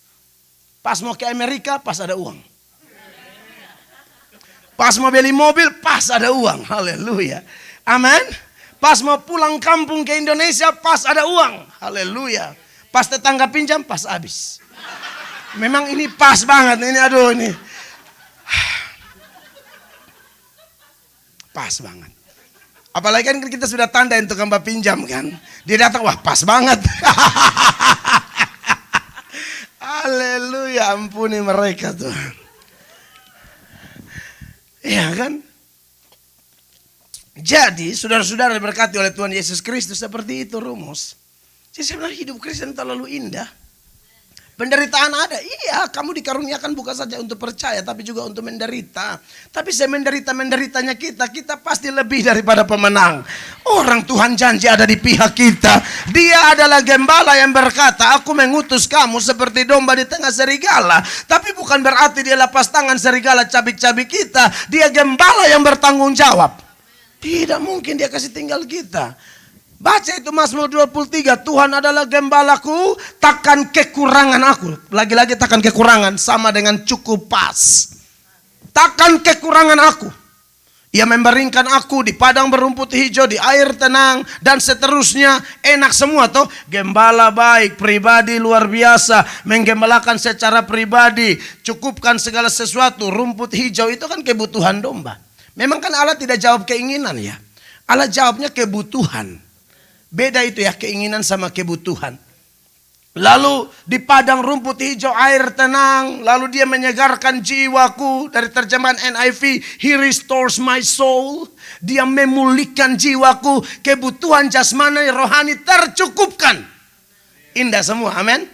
Pas mau ke Amerika, pas ada uang. Pas mau beli mobil, pas ada uang. Haleluya. Amin. Pas mau pulang kampung ke Indonesia, pas ada uang. Haleluya. Pas tetangga pinjam, pas habis. Memang ini pas banget. Ini aduh ini. Pas banget. Apalagi kan kita sudah tanda untuk hamba pinjam kan. Dia datang, wah pas banget. Haleluya, ampuni mereka tuh. Iya kan? Jadi saudara-saudara diberkati oleh Tuhan Yesus Kristus, seperti itu rumus. Jadi sebenarnya hidup Kristen terlalu indah. Penderitaan ada, iya, kamu dikaruniakan bukan saja untuk percaya tapi juga untuk menderita. Tapi semenderita-menderitanya kita pasti lebih daripada pemenang. Orang Tuhan janji ada di pihak kita. Dia adalah gembala yang berkata, aku mengutus kamu seperti domba di tengah serigala. Tapi bukan berarti dia lepas tangan serigala cabik-cabik kita. Dia gembala yang bertanggung jawab. Tidak mungkin dia kasih tinggal kita. Baca itu Mazmur 23, Tuhan adalah gembalaku, takkan kekurangan aku. Lagi-lagi takkan kekurangan, sama dengan cukup pas. Takkan kekurangan aku. Ia membaringkan aku di padang berumput hijau, di air tenang, dan seterusnya. Enak semua toh. Gembala baik, pribadi luar biasa, menggembalakan secara pribadi, cukupkan segala sesuatu. Rumput hijau itu kan kebutuhan domba. Memang kan Allah tidak jawab keinginan ya. Allah jawabnya kebutuhan. Beda itu ya, keinginan sama kebutuhan. Lalu di padang rumput hijau air tenang. Lalu dia menyegarkan jiwaku. Dari terjemahan NIV, He restores my soul. Dia memulihkan jiwaku. Kebutuhan jasmani rohani tercukupkan. Indah semua, amin.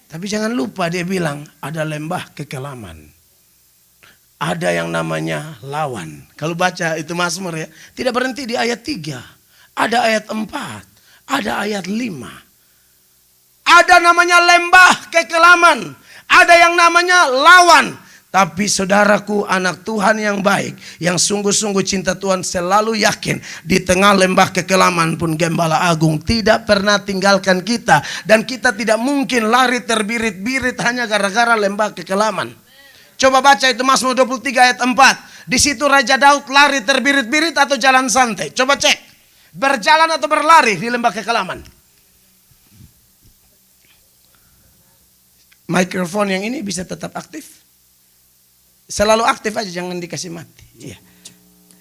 Tapi jangan lupa dia bilang ada lembah kekelaman. Ada yang namanya lawan. Kalau baca itu Mazmur ya, tidak berhenti di ayat 3. Ada ayat 4. Ada ayat 5. Ada namanya lembah kekelaman. Ada yang namanya lawan. Tapi saudaraku, anak Tuhan yang baik, yang sungguh-sungguh cinta Tuhan, selalu yakin di tengah lembah kekelaman pun Gembala Agung tidak pernah tinggalkan kita. Dan kita tidak mungkin lari terbirit-birit hanya gara-gara lembah kekelaman. Coba baca itu Mazmur 23 ayat 4. Di situ Raja Daud lari terbirit-birit atau jalan santai. Coba cek. Berjalan atau berlari di lembah kekelaman. Mikrofon yang ini bisa tetap aktif. Selalu aktif aja, jangan dikasih mati. Iya.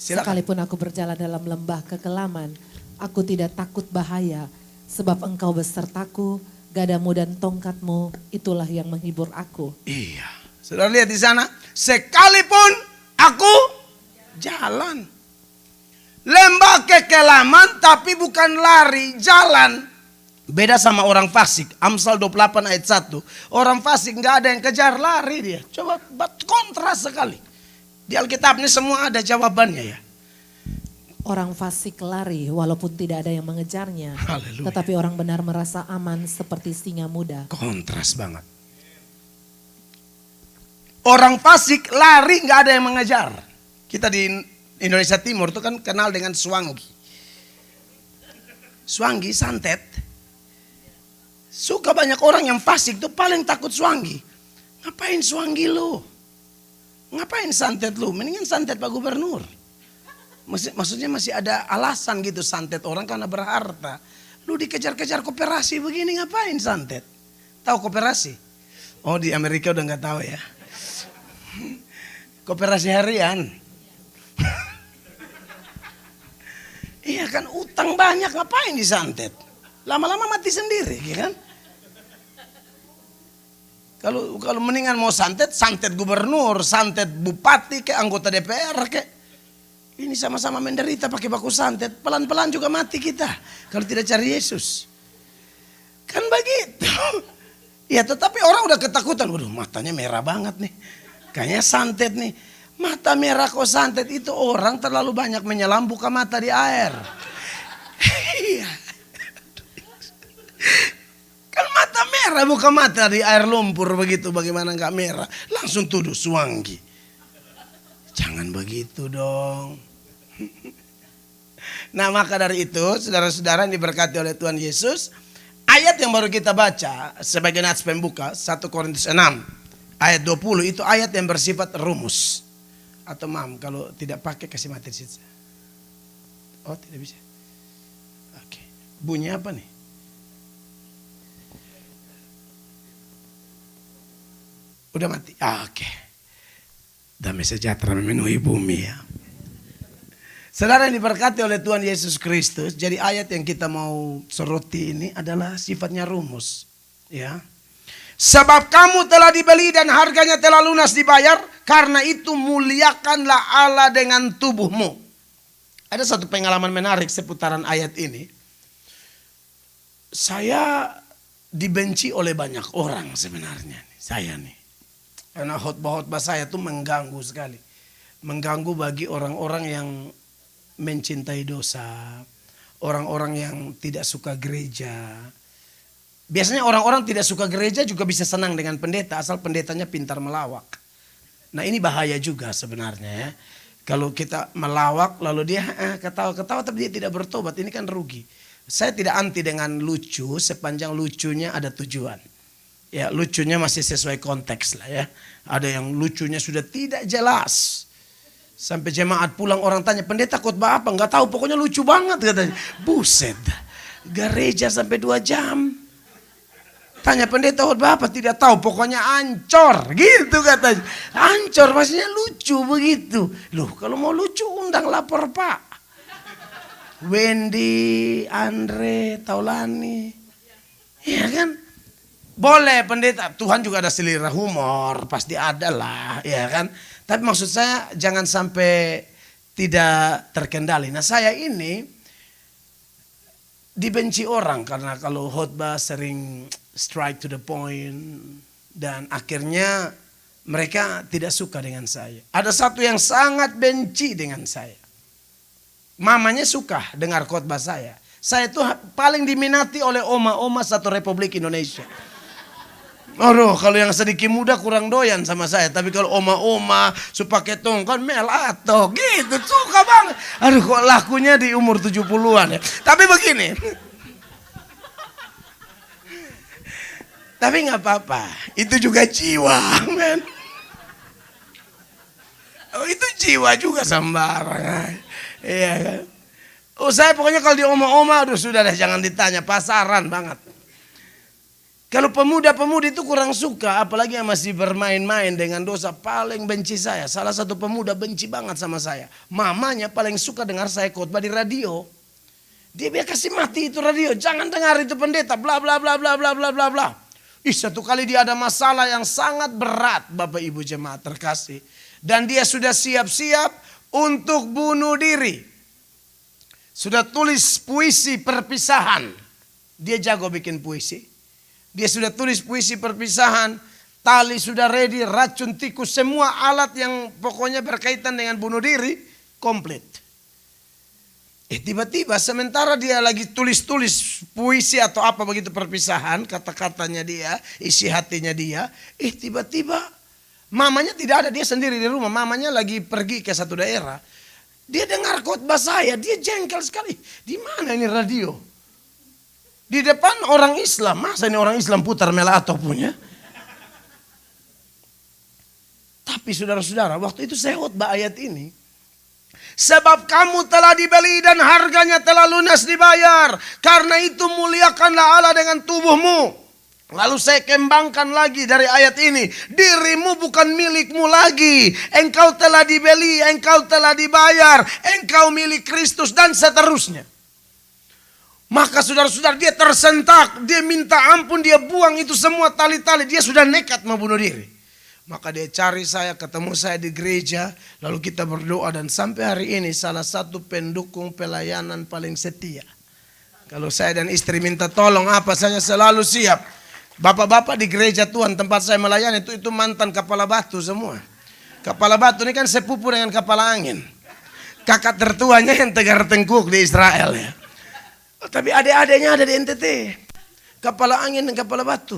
Silakan. Sekalipun aku berjalan dalam lembah kekelaman, aku tidak takut bahaya, sebab engkau besertaku, gadamu dan tongkatmu, itulah yang menghibur aku. Iya. Saudara lihat di sana, sekalipun aku jalan. Lembah kekelaman tapi bukan lari, jalan. Beda sama orang fasik. Amsal 28 ayat 1. Orang fasik gak ada yang kejar, lari dia. Coba kontras sekali. Di Alkitab ini semua ada jawabannya ya. Orang fasik lari walaupun tidak ada yang mengejarnya. Haleluya. Tetapi orang benar merasa aman seperti singa muda. Kontras banget. Orang fasik lari gak ada yang mengejar. Kita di Indonesia Timur itu kan kenal dengan Swangi. Swangi, santet. Suka banyak orang yang fasik tuh paling takut Swangi. Ngapain Swangi lu? Ngapain santet lu? Mendingan santet Pak Gubernur. Maksudnya masih ada alasan gitu santet orang karena berharta. Lu dikejar-kejar koperasi begini ngapain santet? Tahu koperasi? Oh di Amerika udah gak tahu ya. Koperasi harian. Iya kan, utang banyak, ngapain disantet? Lama-lama mati sendiri, ya kan? Kalau mendingan mau santet gubernur, santet bupati, ke anggota DPR, ke. Ini sama-sama menderita pakai baku santet, pelan-pelan juga mati kita kalau tidak cari Yesus. Kan begitu. Ya tetapi orang udah ketakutan, waduh matanya merah banget nih. Kayaknya santet nih. Mata merah kok santet, itu orang terlalu banyak menyelam buka mata di air. Iya. Kan mata merah buka mata di air lumpur begitu, bagaimana nggak merah? Langsung tuduh Swangi. Jangan begitu dong. Nah maka dari itu saudara-saudara yang diberkati oleh Tuhan Yesus, ayat yang baru kita baca sebagai nats pembuka 1 Korintus 6 ayat 20 itu ayat yang bersifat rumus. atau mam, kalau tidak pakai kasih mati di situ. Oh tidak bisa. Oke. Bunyi apa nih? Udah mati. Oke. Damai sejahtera memenuhi bumi ya. Saudara yang diberkati oleh Tuhan Yesus Kristus, jadi ayat yang kita mau soroti ini adalah sifatnya rumus. Ya. Sebab kamu telah dibeli dan harganya telah lunas dibayar, karena itu muliakanlah Allah dengan tubuhmu. Ada satu pengalaman menarik seputaran ayat ini. Saya dibenci oleh banyak orang sebenarnya. Saya nih. Karena khotbah-khotbah saya tuh mengganggu sekali. Mengganggu bagi orang-orang yang mencintai dosa. Orang-orang yang tidak suka gereja. Biasanya orang-orang tidak suka gereja juga bisa senang dengan pendeta asal pendetanya pintar melawak. Nah ini bahaya juga sebenarnya ya. Kalau kita melawak lalu dia ketawa-ketawa tapi dia tidak bertobat, ini kan rugi. Saya tidak anti dengan lucu sepanjang lucunya ada tujuan. Ya lucunya masih sesuai konteks lah ya. Ada yang lucunya sudah tidak jelas. Sampai jemaat pulang orang tanya, pendeta khotbah apa? Enggak tahu, pokoknya lucu banget katanya. Buset, gereja sampai 2 jam. Tanya pendeta khotbah apa? Tidak tahu, pokoknya ancor gitu katanya. Ancor maksudnya lucu begitu. Loh kalau mau lucu undang lapor Pak Wendy, Andre, Taulani. Ya kan? Boleh pendeta, Tuhan juga ada selera humor, pasti ada lah, ya kan? Tapi maksud saya jangan sampai tidak terkendali. Nah saya ini dibenci orang karena kalau khotbah sering strike to the point dan akhirnya mereka tidak suka dengan saya. Ada satu yang sangat benci dengan saya. Mamanya suka dengar khotbah saya. Saya itu paling diminati oleh oma-oma satu Republik Indonesia. Aduh, kalau yang sedikit muda kurang doyan sama saya. Tapi kalau oma-oma pakai tongkat melato gitu, suka banget. Aduh, kok lakunya di umur 70-an ya. Tapi begini. Tapi nggak apa-apa, itu juga jiwa, men. Oh, itu jiwa juga sembarang. Iya kan. Oh, saya pokoknya kalau di oma-oma, aduh sudah deh jangan ditanya, pasaran banget. Kalau pemuda-pemudi itu kurang suka, apalagi yang masih bermain-main dengan dosa, paling benci saya. Salah satu pemuda benci banget sama saya. Mamanya paling suka dengar saya khotbah di radio. Dia biar kasih mati itu radio, jangan dengar itu pendeta, bla bla bla bla bla bla bla bla. Satu kali dia ada masalah yang sangat berat, Bapak Ibu jemaat terkasih. Dan dia sudah siap-siap untuk bunuh diri. Sudah tulis puisi perpisahan. Dia jago bikin puisi. Dia sudah tulis puisi perpisahan. Tali sudah ready, racun tikus, semua alat yang pokoknya berkaitan dengan bunuh diri, komplit. Tiba-tiba sementara dia lagi tulis-tulis puisi atau apa begitu perpisahan, kata-katanya dia, isi hatinya dia, tiba-tiba mamanya tidak ada, dia sendiri di rumah, mamanya lagi pergi ke satu daerah. Dia dengar khotbah saya, dia jengkel sekali. Di mana ini radio? Di depan orang Islam, masa ini orang Islam putar melato punya? Tapi saudara-saudara, waktu itu saya khotbah ayat ini. Sebab kamu telah dibeli dan harganya telah lunas dibayar. Karena itu muliakanlah Allah dengan tubuhmu. Lalu saya kembangkan lagi dari ayat ini. Dirimu bukan milikmu lagi. Engkau telah dibeli, engkau telah dibayar. Engkau milik Kristus dan seterusnya. Maka saudara-saudara dia tersentak. Dia minta ampun, dia buang itu semua tali-tali. Dia sudah nekat mau bunuh diri. Maka dia cari saya, ketemu saya di gereja. Lalu kita berdoa dan sampai hari ini salah satu pendukung pelayanan paling setia. Kalau saya dan istri minta tolong apa, saya selalu siap. Bapak-bapak di gereja Tuhan tempat saya melayani itu mantan kepala batu semua. Kepala batu ini kan sepupu dengan kepala angin. Kakak tertuanya yang tegar tengkuk di Israel ya. Tapi adik-adiknya ada di NTT. Kepala angin dan kepala batu.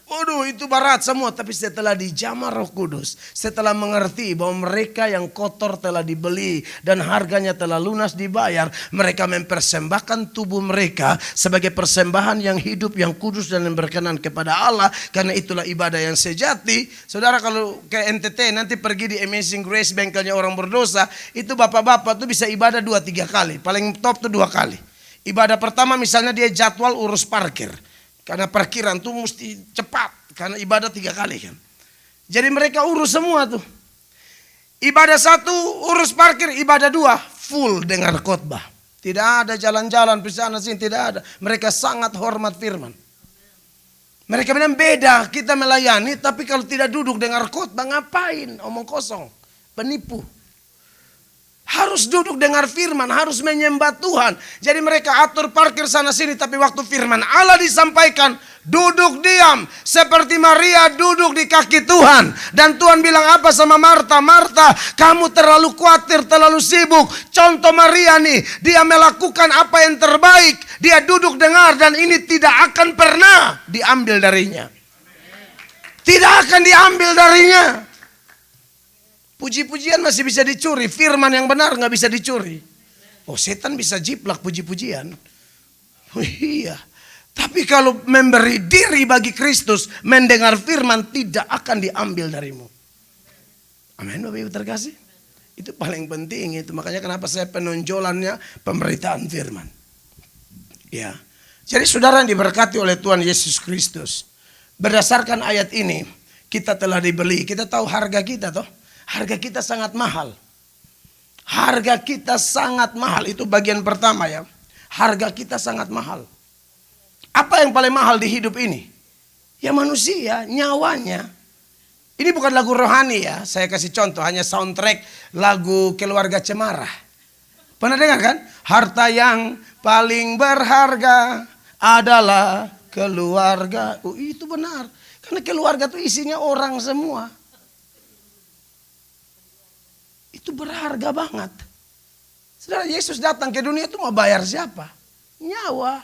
Waduh, itu berat semua. Tapi setelah dijamah Roh Kudus, setelah mengerti bahwa mereka yang kotor telah dibeli dan harganya telah lunas dibayar, mereka mempersembahkan tubuh mereka sebagai persembahan yang hidup, yang kudus dan yang berkenan kepada Allah. Karena itulah ibadah yang sejati. Saudara kalau ke NTT nanti pergi di Amazing Grace, bengkelnya orang berdosa, itu bapak-bapak tuh bisa ibadah 2-3 kali. Paling top tuh 2 kali. Ibadah pertama misalnya dia jadwal urus parkir. Karena parkiran tuh mesti cepat. Karena ibadah 3 kali kan. Jadi mereka urus semua tuh. Ibadah 1 urus parkir. Ibadah 2 full dengar khotbah. Tidak ada jalan-jalan di sana sini, tidak ada. Mereka sangat hormat firman. Mereka bilang beda, kita melayani tapi kalau tidak duduk dengar khotbah ngapain? Omong kosong, penipu. Harus duduk dengar firman, harus menyembah Tuhan. Jadi mereka atur parkir sana sini, tapi waktu firman Allah disampaikan, duduk diam. Seperti Maria duduk di kaki Tuhan. Dan Tuhan bilang apa sama Marta? Marta, kamu terlalu khawatir, terlalu sibuk. Contoh Maria nih, dia melakukan apa yang terbaik. Dia duduk dengar dan ini tidak akan pernah diambil darinya. Tidak akan diambil darinya. Puji-pujian masih bisa dicuri, firman yang benar nggak bisa dicuri. Oh, setan bisa jiplak puji-pujian. Oh, iya. Tapi kalau memberi diri bagi Kristus, mendengar firman tidak akan diambil darimu. Amin, Bapak Ibu terkasih. Itu paling penting itu. Makanya kenapa saya penonjolannya pemberitaan firman. Ya. Jadi saudara yang diberkati oleh Tuhan Yesus Kristus. Berdasarkan ayat ini, kita telah dibeli. Kita tahu harga kita toh. Harga kita sangat mahal. Harga kita sangat mahal. Itu bagian pertama ya. Harga kita sangat mahal. Apa yang paling mahal di hidup ini? Ya manusia, nyawanya. Ini bukan lagu rohani ya. Saya kasih contoh, hanya soundtrack lagu Keluarga Cemara. Pernah dengar kan? Harta yang paling berharga adalah keluarga. Oh, itu benar. Karena keluarga itu isinya orang semua. Itu berharga banget. Saudara, Yesus datang ke dunia itu mau bayar siapa? Nyawa.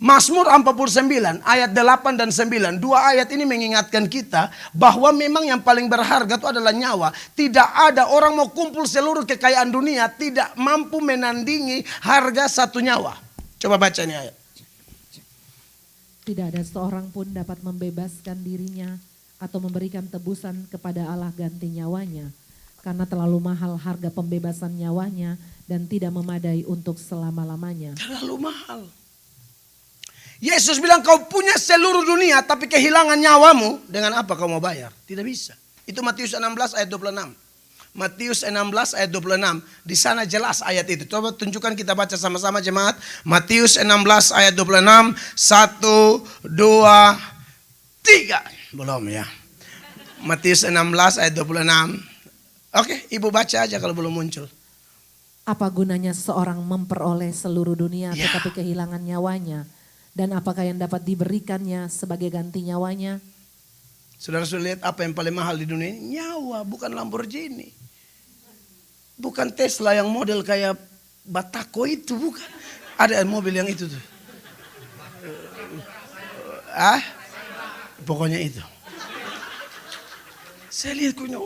Mazmur 49 ayat 8 dan 9. 2 ayat ini mengingatkan kita bahwa memang yang paling berharga itu adalah nyawa. Tidak ada orang mau kumpul seluruh kekayaan dunia tidak mampu menandingi harga 1 nyawa. Coba baca ini ayat. Tidak ada seorang pun dapat membebaskan dirinya atau memberikan tebusan kepada Allah ganti nyawanya, karena terlalu mahal harga pembebasan nyawanya dan tidak memadai untuk selama-lamanya. Terlalu mahal. Yesus bilang kau punya seluruh dunia tapi kehilangan nyawamu, dengan apa kau mau bayar? Tidak bisa. Itu Matius 16 ayat 26. Matius 16 ayat 26. Di sana jelas ayat itu. Coba tunjukkan, kita baca sama-sama jemaat. Matius 16 ayat 26. 1, 2, 3. Belum ya. Matius 16 ayat 26. Oke, Ibu baca aja kalau belum muncul. Apa gunanya seorang memperoleh seluruh dunia Ya. tetapi kehilangan nyawanya? Dan apakah yang dapat diberikannya sebagai ganti nyawanya? Saudara sudah lihat apa yang paling mahal di dunia ini? Nyawa, bukan Lamborghini. Bukan Tesla yang model kayak Batako itu, bukan. Ada mobil yang itu tuh. Pokoknya itu. Saya lihat punya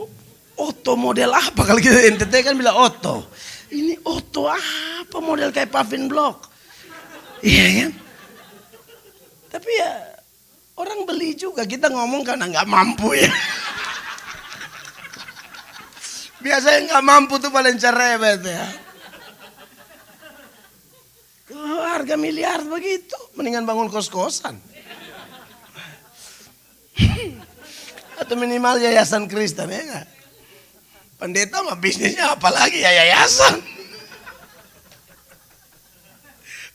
Otto model apa, kalau kita NTT kan bilang Otto. Ini Otto apa model kayak Pavin Block. Iya kan? Tapi ya orang beli juga, kita ngomong karena nggak mampu ya. Biasanya nggak mampu tuh paling cerebet ya. Oh, harga miliar begitu, mendingan bangun kos-kosan. Atau minimal yayasan Kristen ya enggak? Pendeta mah bisnisnya apalagi ya yayasan.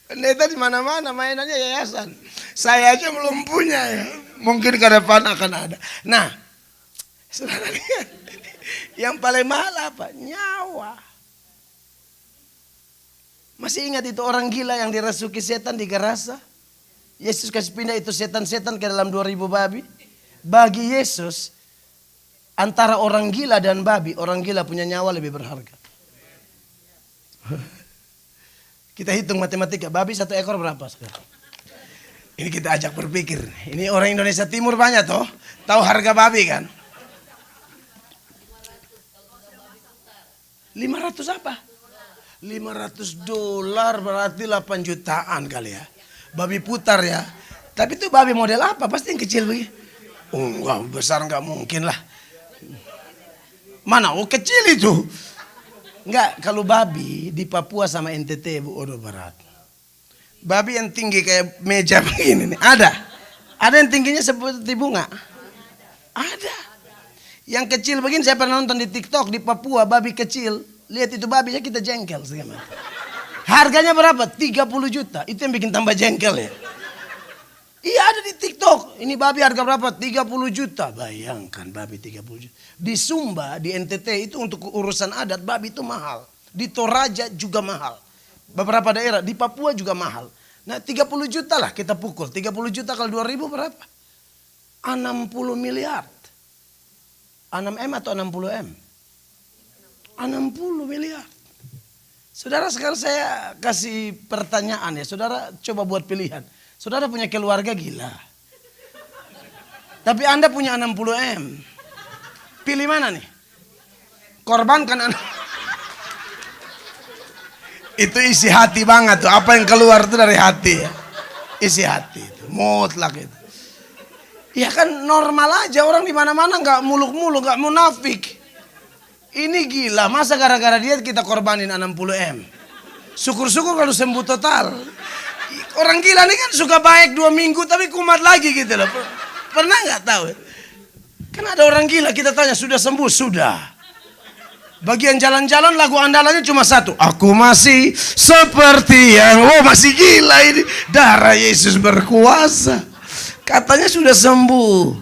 Pendeta di mana-mana mainannya yayasan. Saya aja belum punya ya. Mungkin ke depan akan ada. Nah, saudara lihat, yang paling mahal apa? Nyawa. Masih ingat itu orang gila yang dirasuki setan di Gerasa? Yesus kasih pindah itu setan-setan ke dalam 2000 babi. Bagi Yesus, antara orang gila dan babi, orang gila punya nyawa lebih berharga. Kita hitung matematika, babi 1 ekor berapa sekarang? Ini kita ajak berpikir. Ini orang Indonesia Timur banyak toh. Tahu harga babi kan? 500 apa? 500 dolar berarti 8 jutaan kali ya. Babi putar ya. Tapi itu babi model apa? Pasti yang kecil begini. Oh enggak, besar enggak mungkin lah. Mana? Oh kecil itu. Enggak, kalau babi di Papua sama NTT Bu Odo Barat. Babi yang tinggi kayak meja begini nih. Ada. Ada yang tingginya seperti bunga. Ada. Yang kecil begini saya pernah nonton di TikTok di Papua, babi kecil. Lihat itu babinya kita jengkel segala. Harganya berapa? 30 juta. Itu yang bikin tambah jengkel ya. Iya ada di TikTok. Ini babi harga berapa? 30 juta. Bayangkan babi 30 juta. Di Sumba, di NTT itu untuk urusan adat babi itu mahal. Di Toraja juga mahal. Beberapa daerah di Papua juga mahal. Nah 30 juta lah kita pukul. 30 juta kali 2.000 berapa? 60 miliar. 6M atau 60M? 60 miliar. Saudara sekarang saya kasih pertanyaan ya. Saudara coba buat pilihan. Saudara punya keluarga gila. Tapi Anda punya 60M. Pilih mana nih? Korbankan anak. Itu isi hati banget tuh. Apa yang keluar itu dari hati ya. Isi hati itu. Mutlak itu. Ya kan normal aja orang di mana-mana nggak muluk-muluk, nggak munafik. Ini gila. Masa gara-gara dia kita korbanin 60M. Syukur-syukur kalau sembuh total. Orang gila ini kan suka baik 2 minggu tapi kumat lagi gitu loh. Pernah nggak tahu? Kan ada orang gila kita tanya sudah sembuh sudah. Bagian jalan-jalan lagu andalannya cuma satu. Aku masih seperti yang... Oh masih gila ini. Darah Yesus berkuasa. Katanya sudah sembuh.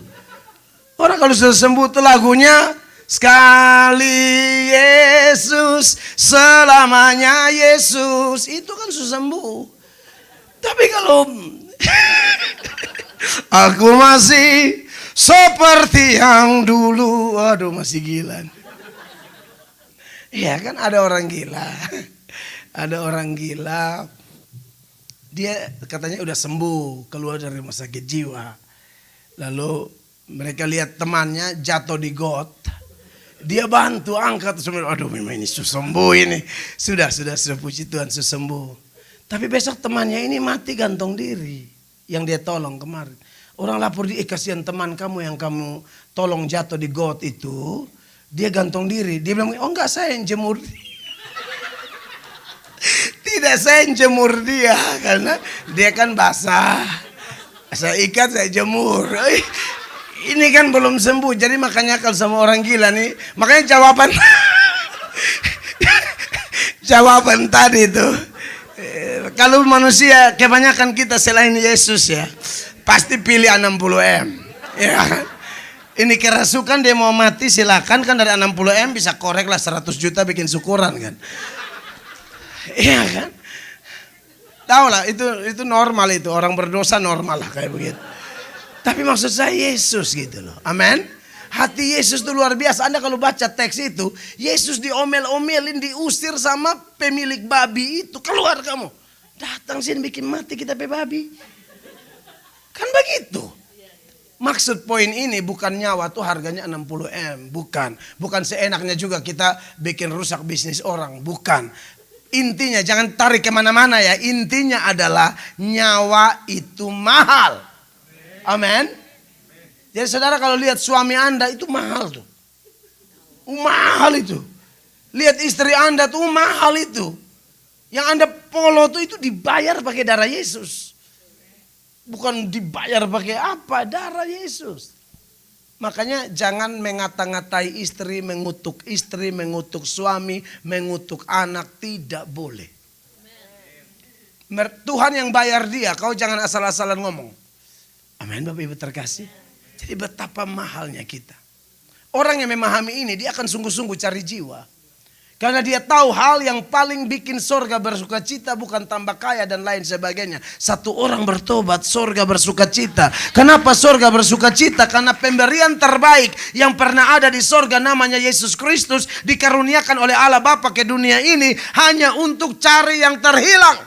Orang kalau sudah sembuh itu lagunya. Sekali Yesus, selamanya Yesus. Itu kan sudah sembuh. Tapi kalau... Aku masih seperti yang dulu. Aduh masih gila. Iya kan ada orang gila. Ada orang gila. Dia katanya udah sembuh. Keluar dari rumah sakit jiwa. Lalu mereka lihat temannya jatuh di got. Dia bantu angkat. Aduh memang ini sudah sembuh ini. Sudah puji Tuhan sudah sembuh. Tapi besok temannya ini mati gantung diri. Yang dia tolong kemarin. Orang lapor di kasihan teman kamu yang kamu tolong jatuh di got itu. Dia gantung diri. Dia bilang, oh enggak saya yang jemur dia. Tidak saya yang jemur dia. Karena dia kan basah. Saya ikat, saya jemur. Ini kan belum sembuh. Jadi makanya kalau sama orang gila nih. Makanya jawaban. Jawaban tadi itu. Kalau manusia kebanyakan kita selain Yesus ya. Pasti pilih 60M. Ya kan? Ini kerasukan dia mau mati silakan kan dari 60M bisa korek lah 100 juta bikin syukuran kan. Iya kan? Tahu lah itu normal itu orang berdosa normal lah kayak begitu. Tapi maksud saya Yesus gitu loh. Amin. Hati Yesus itu luar biasa. Anda kalau baca teks itu Yesus diomel-omelin diusir sama pemilik babi itu. Keluar kamu. Datang sini bikin mati kita pe babi. Kan begitu. Maksud poin ini bukan nyawa tuh harganya 60M. Bukan seenaknya juga kita bikin rusak bisnis orang. Bukan. Intinya jangan tarik kemana-mana ya. Intinya adalah nyawa itu mahal. Amin. Jadi saudara kalau lihat suami Anda itu mahal tuh. Mahal itu. Lihat istri Anda tuh mahal itu. Yang Anda polo tuh itu dibayar pakai darah Yesus. Bukan dibayar pakai apa? Darah Yesus. Makanya jangan mengata-ngatai istri, mengutuk suami, mengutuk anak. Tidak boleh. Tuhan yang bayar dia. Kau jangan asal-asalan ngomong. Amin Bapak Ibu terkasih. Jadi betapa mahalnya kita. Orang yang memahami ini dia akan sungguh-sungguh cari jiwa. Karena dia tahu hal yang paling bikin sorga bersuka cita bukan tambah kaya dan lain sebagainya. Satu orang bertobat, sorga bersuka cita. Kenapa sorga bersuka cita? Karena pemberian terbaik yang pernah ada di sorga namanya Yesus Kristus dikaruniakan oleh Allah Bapa ke dunia ini hanya untuk cari yang terhilang.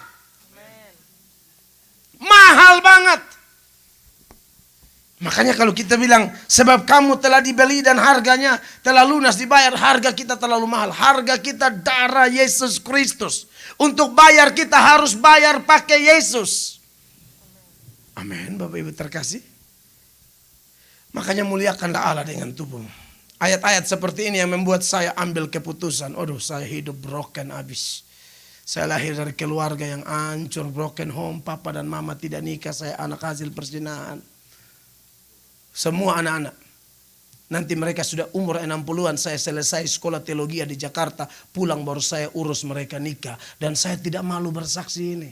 Mahal banget. Makanya kalau kita bilang sebab kamu telah dibeli dan harganya telah lunas dibayar, harga kita terlalu mahal. Harga kita darah Yesus Kristus. Untuk bayar kita harus bayar pakai Yesus. Amin, Bapak Ibu terkasih. Makanya muliakanlah Allah dengan tubuhmu. Ayat-ayat seperti ini yang membuat saya ambil keputusan. Aduh, saya hidup broken abis. Saya lahir dari keluarga yang hancur, broken home. Papa dan mama tidak nikah, saya anak hasil perzinahan. Semua anak-anak. Nanti mereka sudah umur 60-an. Saya selesai sekolah teologi di Jakarta. Pulang baru saya urus mereka nikah. Dan saya tidak malu bersaksi ini.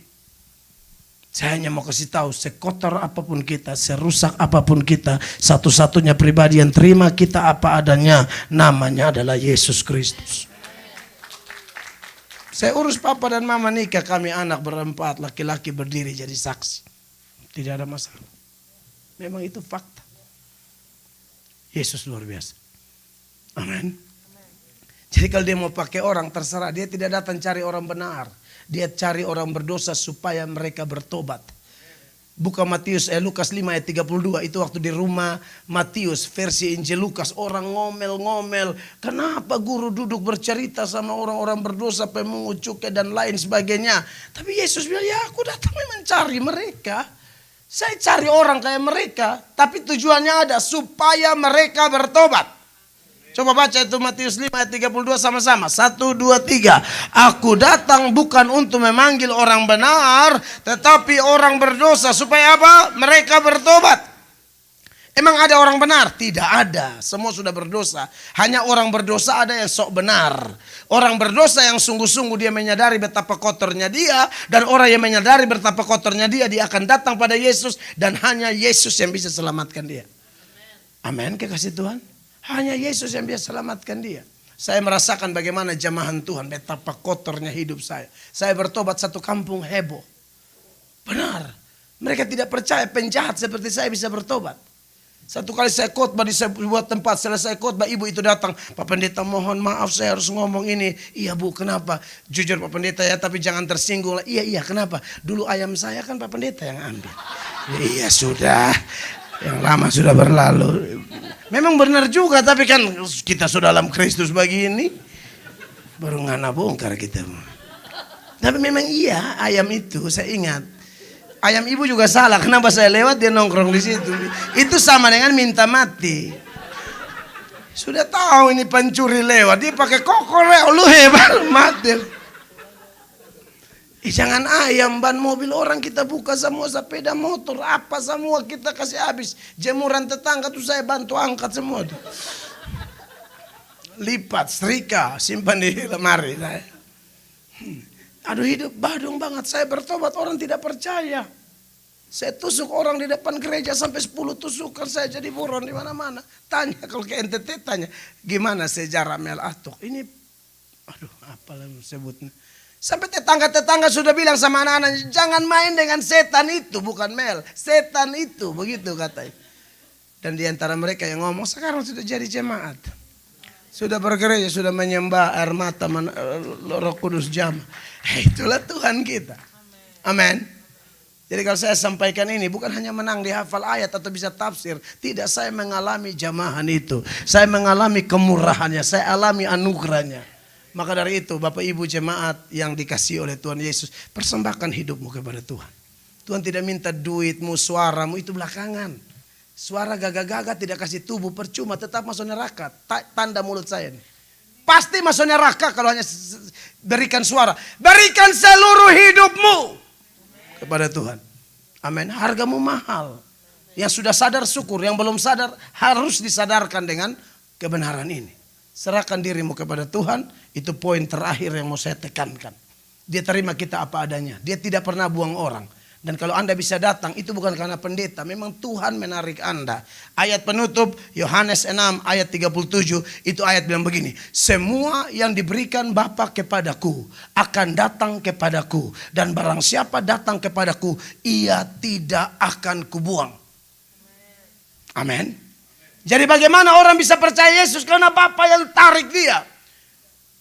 Saya hanya mau kasih tahu, sekotor apapun kita, serusak apapun kita, satu-satunya pribadi yang terima kita apa adanya, namanya adalah Yesus Kristus. Saya urus papa dan mama nikah, kami anak berempat, laki-laki berdiri jadi saksi. Tidak ada masalah. Memang itu fakta. Yesus luar biasa. Amin. Jadi kalau dia mau pakai orang terserah. Dia tidak datang cari orang benar. Dia cari orang berdosa supaya mereka bertobat. Buka Lukas 5 ayat 32. Itu waktu di rumah Matius versi Injil Lukas. Orang ngomel-ngomel. Kenapa guru duduk bercerita sama orang-orang berdosa, pemungut cukai dan lain sebagainya. Tapi Yesus bilang, ya aku datang mencari mereka. Saya cari orang kayak mereka. Tapi tujuannya ada supaya mereka bertobat. Coba baca itu Matius 5 ayat 32 sama-sama. 1, 2, 3. Aku datang bukan untuk memanggil orang benar, tetapi orang berdosa. Supaya apa? Mereka bertobat. Emang ada orang benar? Tidak ada. Semua sudah berdosa. Hanya orang berdosa ada yang sok benar. Orang berdosa yang sungguh-sungguh dia menyadari betapa kotornya dia. Dan orang yang menyadari betapa kotornya dia akan datang pada Yesus. Dan hanya Yesus yang bisa selamatkan dia. Amin, kekasih Tuhan. Hanya Yesus yang bisa selamatkan dia. Saya merasakan bagaimana jamahan Tuhan, betapa kotornya hidup saya. Saya bertobat, satu kampung heboh. Benar. Mereka tidak percaya penjahat seperti saya bisa bertobat. Satu kali saya khotbah di sebuah tempat, selesai khotbah ibu itu datang. Pak Pendeta mohon maaf saya harus ngomong ini. Iya Bu, kenapa? Jujur Pak Pendeta ya, tapi jangan tersinggung lah. Iya kenapa? Dulu ayam saya kan Pak Pendeta yang ambil. Iya sudah, yang lama sudah berlalu. Memang benar juga, tapi kan kita sudah dalam Kristus begini. Baru ngana bongkar kita. Tapi memang iya, ayam itu saya ingat. Ayam ibu juga salah, kenapa saya lewat dia nongkrong di situ. Itu sama dengan minta mati. Sudah tahu ini pencuri lewat, dia pakai kokorel, lu hebat mati. Jangan ayam, ban mobil orang kita buka semua, sepeda motor, apa semua kita kasih habis. Jemuran tetangga tuh saya bantu angkat semua. Lipat, setrika, simpan di lemari saya. Aduh hidup badung banget, saya bertobat orang tidak percaya. Saya tusuk orang di depan gereja sampai 10 tusukan, saya jadi buron di mana-mana. Tanya kalau ke NTT tanya, gimana sejarah Mel Atok? Ini aduh apalah sebutnya. Sampai tetangga-tetangga sudah bilang sama anak-anak, jangan main dengan setan itu, bukan Mel. Setan itu, begitu katanya. Dan di antara mereka yang ngomong, sekarang sudah jadi jemaat. Sudah bergereja, sudah menyembah air mata, Roh Kudus jam. Itulah Tuhan kita. Amin. Jadi kalau saya sampaikan ini bukan hanya menang di hafal ayat atau bisa tafsir. Tidak, saya mengalami jamahan itu. Saya mengalami kemurahannya, saya alami anugerahnya. Maka dari itu Bapak Ibu jemaat yang dikasihi oleh Tuhan Yesus, persembahkan hidupmu kepada Tuhan. Tuhan tidak minta duitmu, suaramu, itu belakangan. Suara gagah-gagah tidak kasih tubuh, percuma, tetap masuk neraka. Tanda mulut saya nih. Pasti masuk neraka kalau hanya berikan suara. Berikan seluruh hidupmu kepada Tuhan. Amin. Hargamu mahal. Yang sudah sadar syukur, yang belum sadar harus disadarkan dengan kebenaran ini. Serahkan dirimu kepada Tuhan, itu poin terakhir yang mau saya tekankan. Dia terima kita apa adanya. Dia tidak pernah buang orang. Dan kalau Anda bisa datang, itu bukan karena pendeta. Memang Tuhan menarik Anda. Ayat penutup, Yohanes 6 ayat 37. Itu ayat bilang begini. Semua yang diberikan Bapa kepadaku akan datang kepadaku. Dan barang siapa datang kepadaku, ia tidak akan kubuang. Amin. Jadi bagaimana orang bisa percaya Yesus? Karena Bapa yang tarik dia.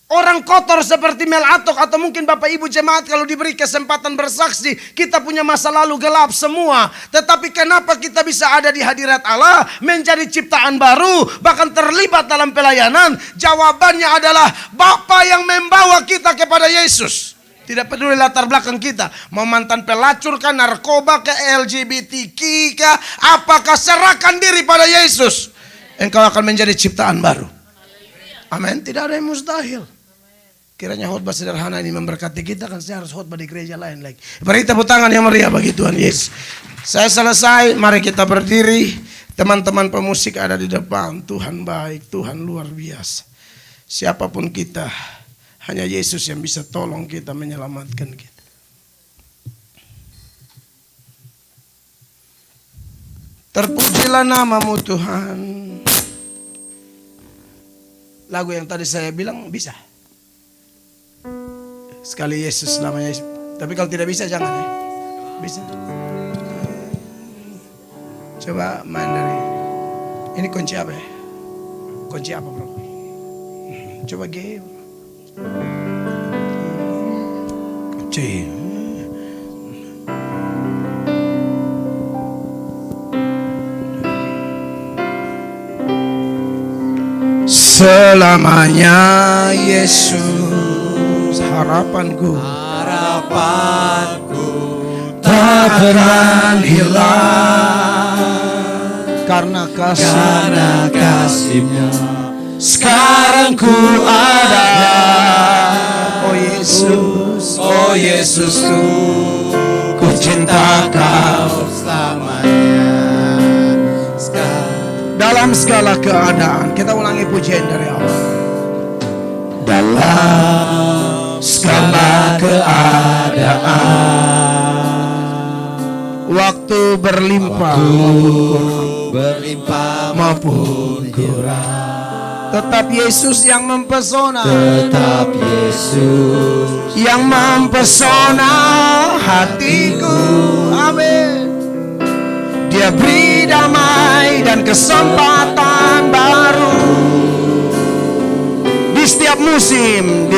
Orang kotor seperti Mel Atok atau mungkin Bapak Ibu jemaat kalau diberi kesempatan bersaksi, kita punya masa lalu gelap semua. Tetapi kenapa kita bisa ada di hadirat Allah, menjadi ciptaan baru, bahkan terlibat dalam pelayanan? Jawabannya adalah Bapa yang membawa kita kepada Yesus. Tidak peduli latar belakang kita, mau mantan pelacur kah, narkoba kah, LGBTQ kah, apakah, serahkan diri pada Yesus. Engkau akan menjadi ciptaan baru. Amin, tidak ada yang mustahil. Kiranya khotbah sederhana ini memberkati kita, kan saya harus khotbah di gereja lain lagi. Beri tepuk tangan yang meriah bagi Tuhan Yesus. Saya selesai, mari kita berdiri. Teman-teman pemusik ada di depan. Tuhan baik, Tuhan luar biasa. Siapapun kita, hanya Yesus yang bisa tolong kita, menyelamatkan kita. Terpujilah namamu Tuhan. Lagu yang tadi saya bilang bisa. Sekali Yesus namanya. Tapi kalau tidak bisa jangan ya. Bisa. Coba main dari. Ini kunci apa ya? Kunci apa bro? Coba G. Kunci. Selamanya Yesus harapanku tak akan hilang karena kasih-Nya sekarang ku ada. Oh Yesusku, ku cinta Kau selamanya. Dalam segala keadaan, kita ulangi pujian dari awal. Dalam segala keadaan, waktu berlimpah maupun kurang, tetap Yesus yang mempesona. Tetap Yesus yang mempesona hatiku. Amin. Dia beri damai dan kesempatan baru di setiap musim,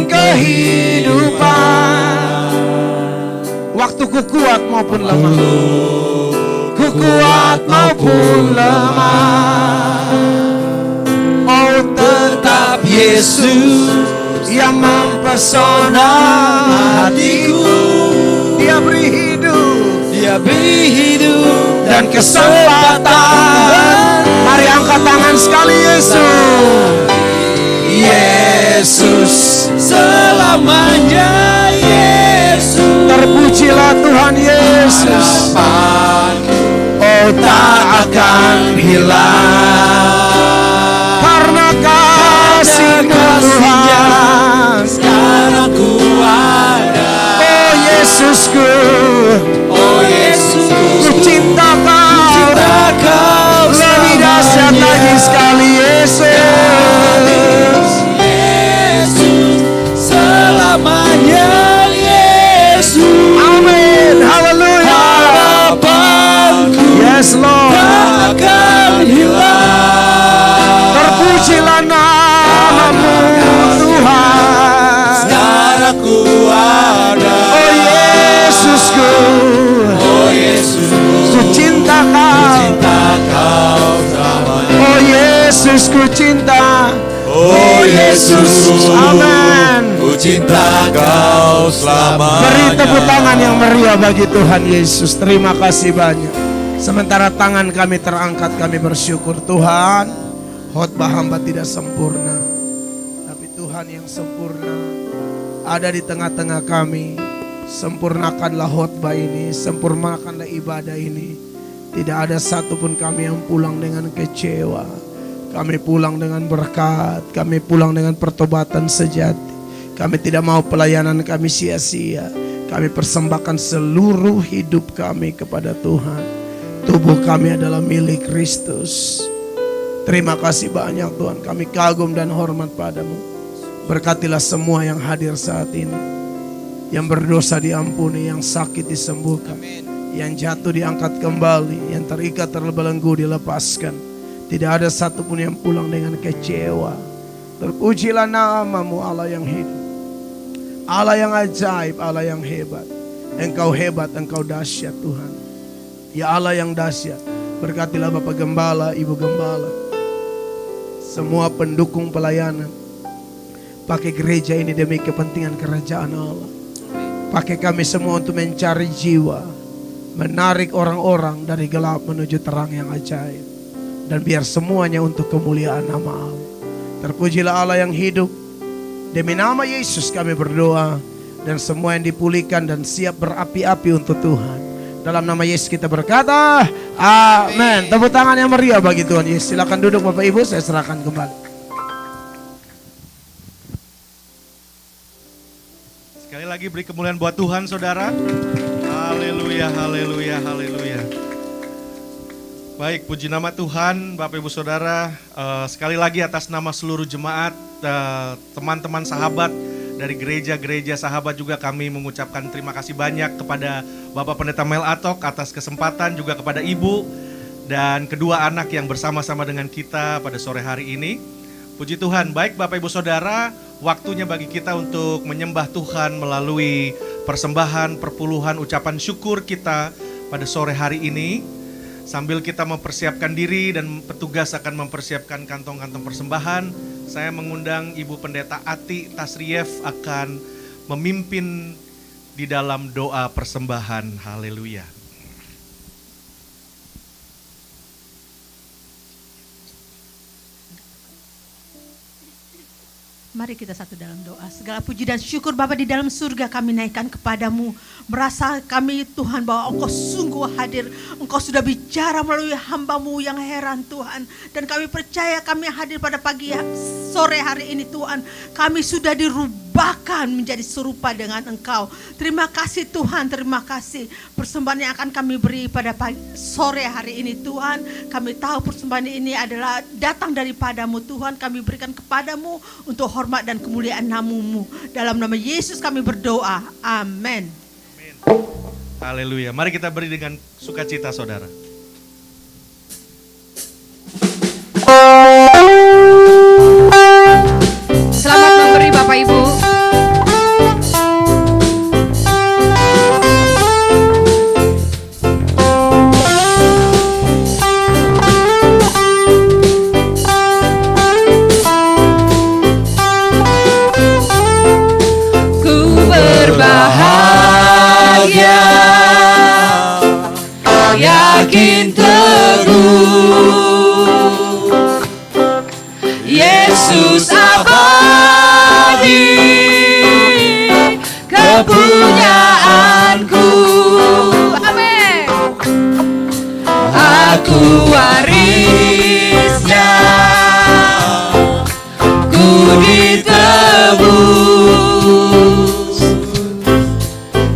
kehidupan. Waktu ku kuat maupun lemah, oh tetap Yesus yang mempesona hatiku. Dia beri hidup dan kesempatan. Mari angkat tangan sekali Yesus selamanya. Yesus, terpujilah Tuhan Yesus. Oh tak akan hilang karena kasih-Nya Tuhan. Sekarang ku ada. Oh Yesusku, ku cinta Kau lebih dahsyat lagi sekali Yesus. Selamanya Yesus. Amin. Haleluya. Harapanku, yes Lord, tak akan hilang. Terpujilah namamu Tuhan. Sekarang ku ada. Oh Yesusku, ku cinta Kau. Oh Yesus, ku cinta. Oh Yesus, amin. Ku cinta Kau selamanya. Beri tepuk tangan yang meriah bagi Tuhan Yesus. Terima kasih banyak. Sementara tangan kami terangkat, kami bersyukur. Tuhan, khotbah hamba tidak sempurna, tapi Tuhan yang sempurna ada di tengah-tengah kami. Sempurnakanlah khotbah ini, sempurnakanlah ibadah ini. Tidak ada satupun kami yang pulang dengan kecewa. Kami pulang dengan berkat, kami pulang dengan pertobatan sejati. Kami tidak mau pelayanan kami sia-sia. Kami persembahkan seluruh hidup kami kepada Tuhan. Tubuh kami adalah milik Kristus. Terima kasih banyak Tuhan, kami kagum dan hormat padamu. Berkatilah semua yang hadir saat ini. Yang berdosa diampuni, yang sakit disembuhkan, yang jatuh diangkat kembali, yang terikat terbelenggu dilepaskan. Tidak ada satupun yang pulang dengan kecewa. Terpujilah nama-Mu Allah yang hidup, Allah yang ajaib, Allah yang hebat. Engkau hebat, Engkau dahsyat Tuhan. Ya Allah yang dahsyat, berkatilah Bapak Gembala, Ibu Gembala, semua pendukung pelayanan. Pakai gereja ini demi kepentingan kerajaan Allah. Pakai kami semua untuk mencari jiwa, menarik orang-orang dari gelap menuju terang yang ajaib. Dan biar semuanya untuk kemuliaan nama Allah. Terpujilah Allah yang hidup. Demi nama Yesus kami berdoa. Dan semua yang dipulihkan dan siap berapi-api untuk Tuhan. Dalam nama Yesus kita berkata, amin. Tepuk tangan yang meriah bagi Tuhan Yesus. Silakan duduk Bapak Ibu, saya serahkan kembali. Sekali lagi beri kemuliaan buat Tuhan, saudara. Haleluya, haleluya, haleluya. Baik, puji nama Tuhan, Bapak Ibu Saudara. Sekali lagi atas nama seluruh jemaat, teman-teman sahabat dari gereja-gereja sahabat juga kami mengucapkan terima kasih banyak kepada Bapak Pendeta Mel Atok atas kesempatan, juga kepada Ibu dan kedua anak yang bersama-sama dengan kita pada sore hari ini. Puji Tuhan, baik Bapak Ibu Saudara, waktunya bagi kita untuk menyembah Tuhan melalui persembahan, perpuluhan, ucapan syukur kita pada sore hari ini. Sambil kita mempersiapkan diri dan petugas akan mempersiapkan kantong-kantong persembahan, saya mengundang Ibu Pendeta Ati Tasrief akan memimpin di dalam doa persembahan. Haleluya. Mari kita satu dalam doa. Segala puji dan syukur Bapa di dalam surga kami naikkan kepadamu. Merasa kami Tuhan bahwa Engkau sungguh hadir. Engkau sudah bicara melalui hamba-Mu yang heran Tuhan. Dan kami percaya kami hadir pada sore hari ini Tuhan. Kami sudah dirubahkan menjadi serupa dengan Engkau. Terima kasih Tuhan, terima kasih. Persembahan yang akan kami beri pada sore hari ini Tuhan. Kami tahu persembahan ini adalah datang daripada-Mu Tuhan. Kami berikan kepadamu untuk hormat dan kemuliaan nama-Mu. Dalam nama Yesus kami berdoa. Amin. Haleluya. Mari kita beri dengan sukacita, saudara. Selamat memberi Bapak Ibu. Bahagia, yakin teguh, Yesus abadi, kepunyaanku. Amin. Aku warisnya, ku ditebus,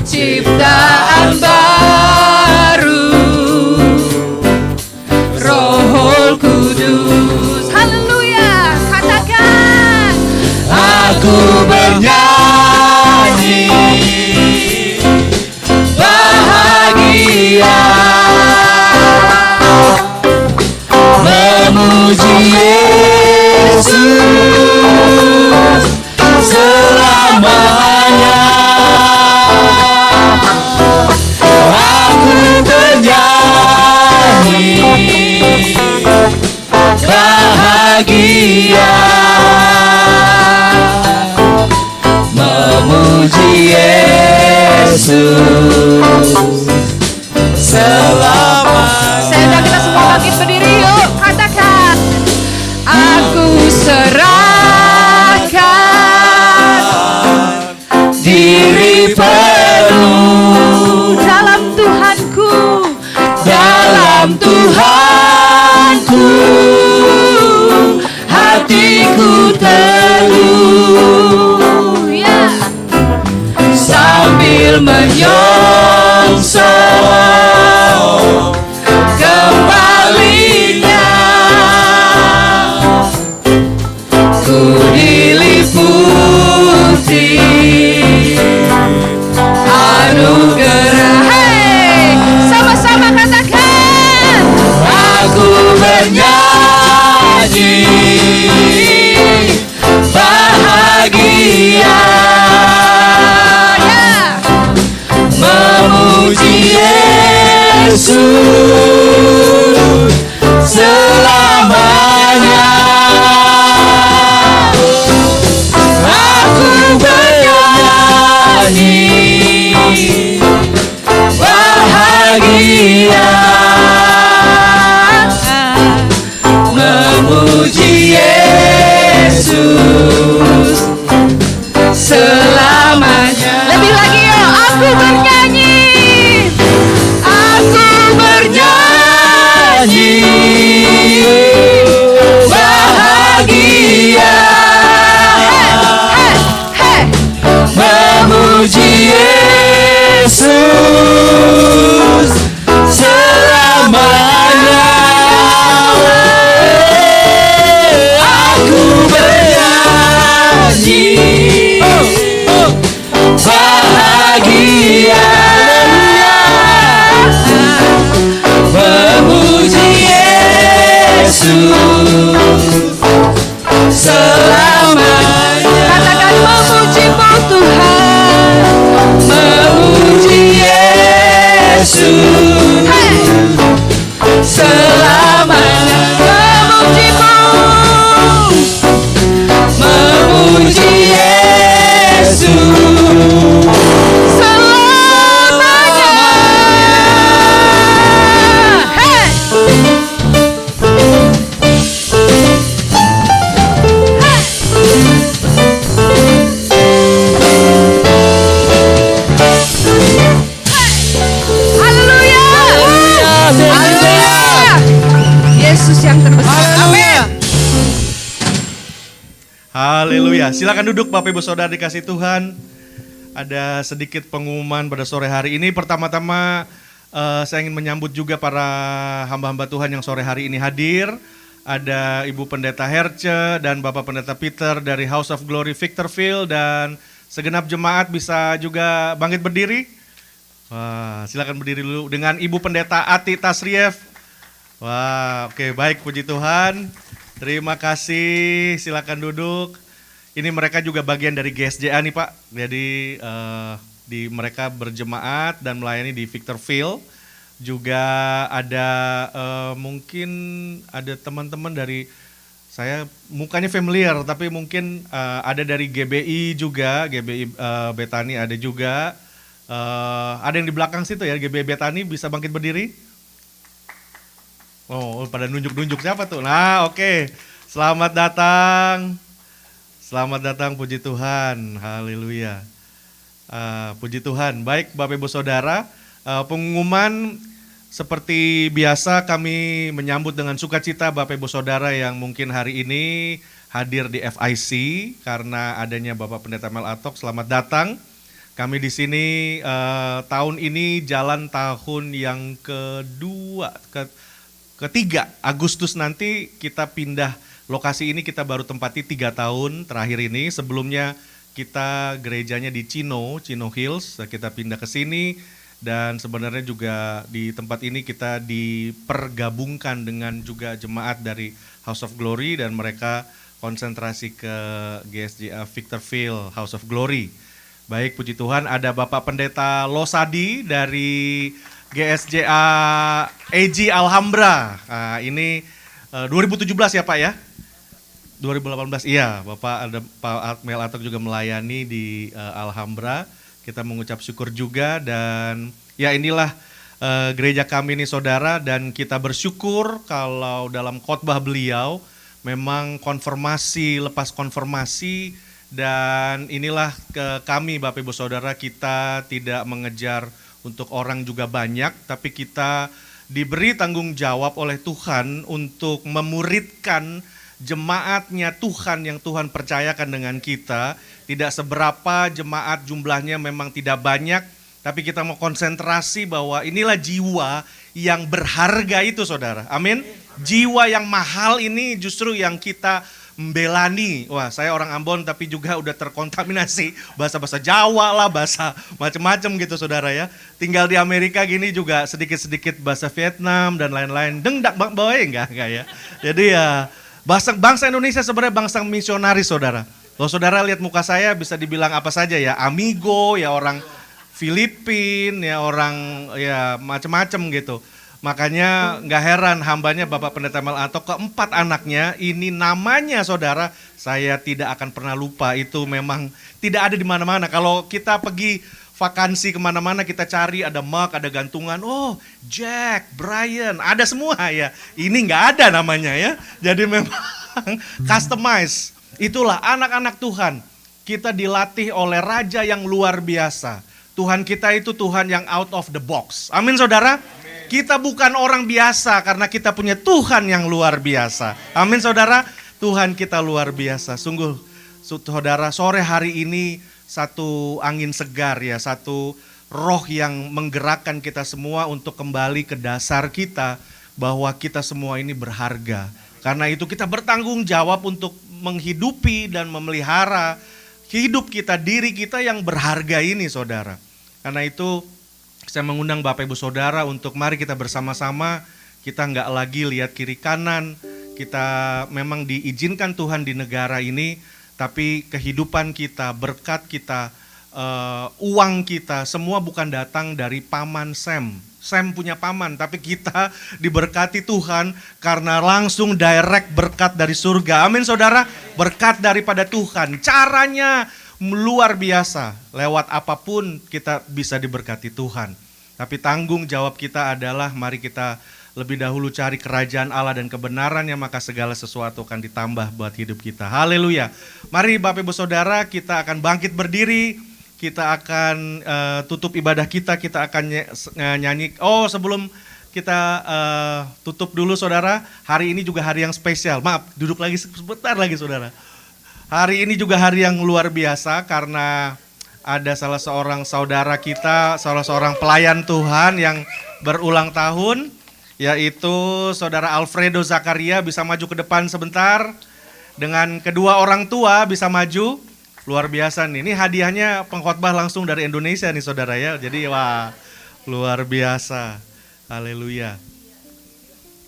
ciptaan baru, Roh Kudus. Haleluya. Katakan. Aku bernyanyi bahagia, memuji Yesus selamanya. Aku bernyanyi bahagia, memuji Yesus selamanya. Saya undang kita semua bangkit berdiri yuk. Katakan. Aku serahkan diri penuh dalam Tuhanku. dalam Tuhanku, hatiku teduh, Ya. sambil menyongsong kembalinya. Ku diliputi anugerah. Hey, sama-sama katakan. Aku bernyanyi selamanya. Aku bernyanyi bahagia memuji Yesus selamanya. Lebih lagi yo, aku bernyanyi. Aku bernyanyi bahagia memuji Yesus selamanya. Aku bernyanyi bahagia memuji Yesus selamanya. Katakan memuji-Mu Tuhan. Memuji Yesus selamanya. Memuji Yesus selamanya. Haleluya. Haleluya. Yesus yang terbesar. Amin. Haleluya. Silakan duduk Bapak Ibu Saudara dikasih Tuhan. Ada sedikit pengumuman pada sore hari ini. Pertama-tama saya ingin menyambut juga para hamba-hamba Tuhan yang sore hari ini hadir. Ada Ibu Pendeta Herce dan Bapak Pendeta Peter dari House of Glory Victorville, dan segenap jemaat bisa juga bangkit berdiri. Wah, silakan berdiri dulu dengan Ibu Pendeta Ati Tasriev. Wah, oke, baik, puji Tuhan. Terima kasih, silakan duduk. Ini mereka juga bagian dari GSJA nih Pak. Jadi mereka berjemaat dan melayani di Victorville. Juga ada mungkin ada teman-teman dari, saya mukanya familiar tapi mungkin ada dari GBI juga, GBI Betani ada juga. Ada yang di belakang situ ya, GBI Betani, bisa bangkit berdiri? Oh, pada nunjuk-nunjuk siapa tuh? Nah, oke. Selamat datang. Selamat datang, puji Tuhan. Haleluya. Puji Tuhan. Baik, Bapak Ibu Saudara, pengumuman seperti biasa kami menyambut dengan sukacita Bapak Ibu Saudara yang mungkin hari ini hadir di FIC karena adanya Bapak Pendeta Mel Atok. Selamat datang. Kami di sini tahun ini jalan tahun yang ketiga. Agustus nanti kita pindah lokasi ini, kita baru tempati 3 tahun terakhir ini. Sebelumnya kita gerejanya di Chino Hills, kita pindah ke sini. Dan sebenarnya juga di tempat ini kita dipergabungkan dengan juga jemaat dari House of Glory dan mereka konsentrasi ke GSJA Victorville House of Glory. Baik, puji Tuhan, ada Bapak Pendeta Losadi dari GSJA AG Alhambra. Nah, ini 2017 ya Pak ya? 2018, iya, Bapak ada Pak Mel Atok juga melayani di Alhambra. Kita mengucap syukur juga dan ya inilah gereja kami nih saudara, dan kita bersyukur kalau dalam khotbah beliau memang konfirmasi lepas konfirmasi, dan inilah kami Bapak Ibu Saudara, kita tidak mengejar untuk orang juga banyak, tapi kita diberi tanggung jawab oleh Tuhan untuk memuridkan jemaatnya Tuhan yang Tuhan percayakan dengan kita. Tidak seberapa jemaat jumlahnya, memang tidak banyak, tapi kita mau konsentrasi bahwa inilah jiwa yang berharga itu saudara, amin. Jiwa yang mahal ini justru yang kita membelani. Wah, saya orang Ambon tapi juga udah terkontaminasi bahasa-bahasa Jawa lah, bahasa macam-macam gitu saudara ya. Tinggal di Amerika gini juga sedikit-sedikit bahasa Vietnam dan lain-lain. Dengdak boy enggak ya. Jadi ya bangsa Indonesia sebenarnya bangsa misionaris saudara. Kalau saudara lihat muka saya bisa dibilang apa saja ya, amigo, ya orang Filipin, ya orang ya macam-macam gitu. Makanya nggak heran hambanya Bapak Pendeta Melanto keempat anaknya ini namanya saudara, saya tidak akan pernah lupa, itu memang tidak ada di mana-mana. Kalau kita pergi vakansi kemana-mana kita cari ada mark, ada gantungan, oh Jack, Brian, ada semua ya. Ini nggak ada namanya ya, jadi memang customize. Itulah anak-anak Tuhan, kita dilatih oleh Raja yang luar biasa. Tuhan kita itu Tuhan yang out of the box. Amin saudara. Kita bukan orang biasa karena kita punya Tuhan yang luar biasa. Amin saudara. Tuhan kita luar biasa. Sungguh saudara, sore hari ini satu angin segar ya, satu roh yang menggerakkan kita semua untuk kembali ke dasar kita, bahwa kita semua ini berharga. Karena itu kita bertanggung jawab untuk menghidupi dan memelihara hidup kita, diri kita yang berharga ini saudara. Karena itu saya mengundang Bapak Ibu Saudara untuk mari kita bersama-sama, kita nggak lagi lihat kiri kanan, kita memang diizinkan Tuhan di negara ini, tapi kehidupan kita, berkat kita, uang kita, semua bukan datang dari paman Sam. Sam punya paman, tapi kita diberkati Tuhan karena langsung direct berkat dari surga. Amin saudara, berkat daripada Tuhan. Caranya luar biasa, lewat apapun kita bisa diberkati Tuhan. Tapi tanggung jawab kita adalah mari kita lebih dahulu cari kerajaan Allah dan kebenarannya, maka segala sesuatu akan ditambah buat hidup kita. Haleluya. Mari Bapak Ibu Saudara, kita akan bangkit berdiri, kita akan tutup ibadah kita akan nyanyi. Oh sebelum kita tutup dulu saudara, hari ini juga hari yang spesial. Maaf, duduk lagi sebentar lagi saudara. Hari ini juga hari yang luar biasa karena ada salah seorang saudara kita, salah seorang pelayan Tuhan yang berulang tahun, yaitu saudara Alfredo Zakaria. Bisa maju ke depan sebentar, dengan kedua orang tua bisa maju. Luar biasa nih, ini hadiahnya pengkhotbah langsung dari Indonesia nih saudara ya, jadi wah luar biasa, haleluya.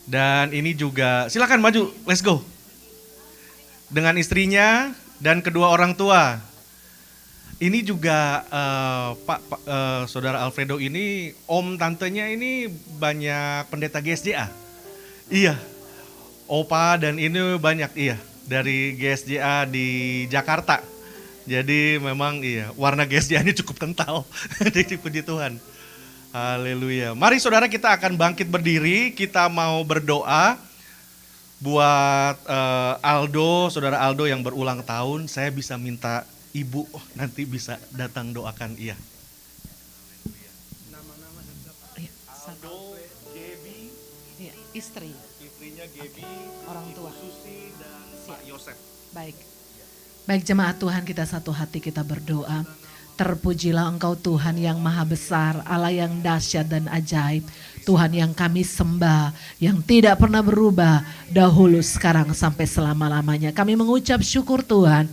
Dan ini juga, silakan maju, let's go. Dengan istrinya dan kedua orang tua. Ini juga saudara Alfredo ini, om tantenya ini banyak pendeta GSJA. Iya, opa dan ini banyak iya dari GSJA di Jakarta. Jadi memang iya, warna GSJA-nya cukup kental. Jadi puji Tuhan. Haleluya. Mari saudara kita akan bangkit berdiri, kita mau berdoa buat Aldo, saudara Aldo yang berulang tahun. Saya bisa minta ibu nanti bisa datang doakan iya. Aldo, Gebi, Ya, istri, istrinya Gebi, orang tua. Susi dan Pak Yosef. Baik. Baik jemaat Tuhan, kita satu hati kita berdoa. Terpujilah Engkau Tuhan yang maha besar, Allah yang dahsyat dan ajaib. Tuhan yang kami sembah, yang tidak pernah berubah, dahulu, sekarang, sampai selama-lamanya. Kami mengucap syukur Tuhan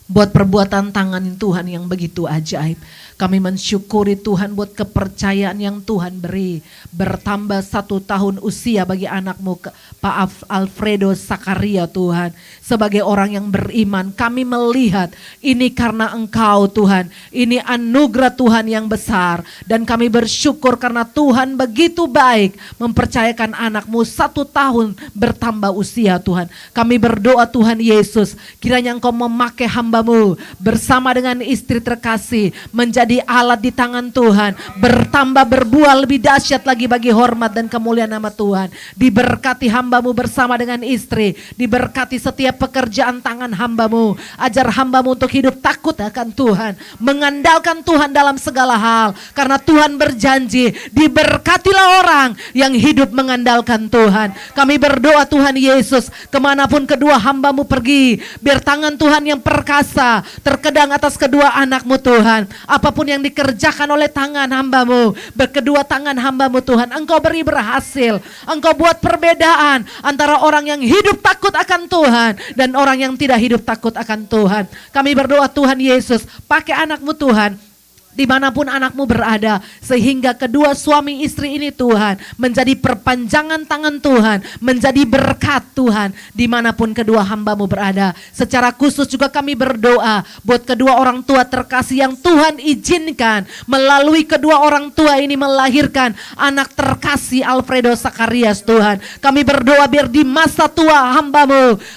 buat perbuatan tangan Tuhan yang begitu ajaib. Kami mensyukuri Tuhan buat kepercayaan yang Tuhan beri. Bertambah 1 tahun usia bagi anakmu Pak Alfredo Zakaria Tuhan. Sebagai orang yang beriman kami melihat ini karena Engkau Tuhan. Ini anugerah Tuhan yang besar. Dan kami bersyukur karena Tuhan begitu baik mempercayakan anakmu 1 tahun bertambah usia Tuhan. Kami berdoa Tuhan Yesus, kiranya Engkau memakai hamba-Mu bersama dengan istri terkasih menjadi alat di tangan Tuhan, bertambah berbuah lebih dahsyat lagi bagi hormat dan kemuliaan nama Tuhan. Diberkati hamba-Mu bersama dengan istri, diberkati setiap pekerjaan tangan hamba-Mu. Ajar hamba-Mu untuk hidup takut akan Tuhan, mengandalkan Tuhan dalam segala hal, karena Tuhan berjanji diberkatilah orang yang hidup mengandalkan Tuhan. Kami berdoa Tuhan Yesus, kemanapun kedua hamba-Mu pergi, biar tangan Tuhan yang perkasa terkedang atas kedua anak-Mu Tuhan. Apapun yang dikerjakan oleh tangan hamba-Mu, berkedua tangan hamba-Mu Tuhan, Engkau beri berhasil. Engkau buat perbedaan antara orang yang hidup takut akan Tuhan dan orang yang tidak hidup takut akan Tuhan. Kami berdoa Tuhan Yesus, pakai anak-Mu Tuhan dimanapun anakmu berada, sehingga kedua suami istri ini Tuhan menjadi perpanjangan tangan Tuhan, menjadi berkat Tuhan dimanapun kedua hambamu berada. Secara khusus juga kami berdoa buat kedua orang tua terkasih yang Tuhan izinkan melalui kedua orang tua ini melahirkan anak terkasih Alfredo Sakarias Tuhan. Kami berdoa biar di masa tua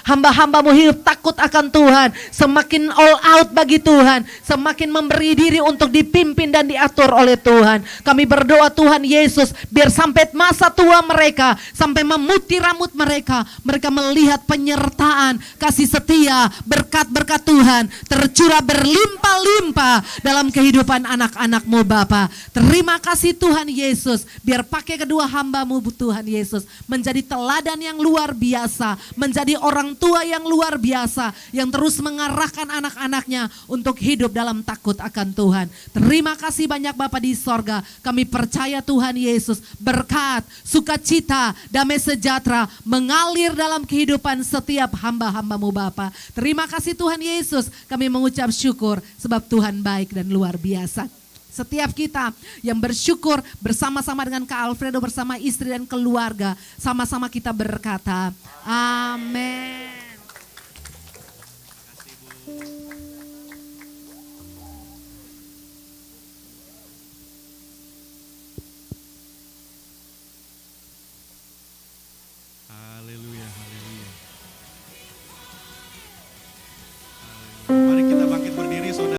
hamba-hambamu hidup takut akan Tuhan, semakin all out bagi Tuhan, semakin memberi diri untuk dipimpin dan diatur oleh Tuhan. Kami berdoa Tuhan Yesus, biar sampai masa tua mereka, sampai memutih rambut mereka, mereka melihat penyertaan, kasih setia, berkat-berkat Tuhan tercurah berlimpah-limpah dalam kehidupan anak-anakmu Bapa. Terima kasih Tuhan Yesus, biar pakai kedua hambamu Tuhan Yesus menjadi teladan yang luar biasa, menjadi orang tua yang luar biasa, yang terus mengarahkan anak-anaknya untuk hidup dalam takut akan Tuhan. Terima kasih banyak Bapa di sorga. Kami percaya Tuhan Yesus, berkat, sukacita, damai sejahtera mengalir dalam kehidupan setiap hamba-hambamu Bapa. Terima kasih Tuhan Yesus, kami mengucap syukur sebab Tuhan baik dan luar biasa. Setiap kita yang bersyukur bersama-sama dengan Kak Alfredo, bersama istri dan keluarga, sama-sama kita berkata, amin.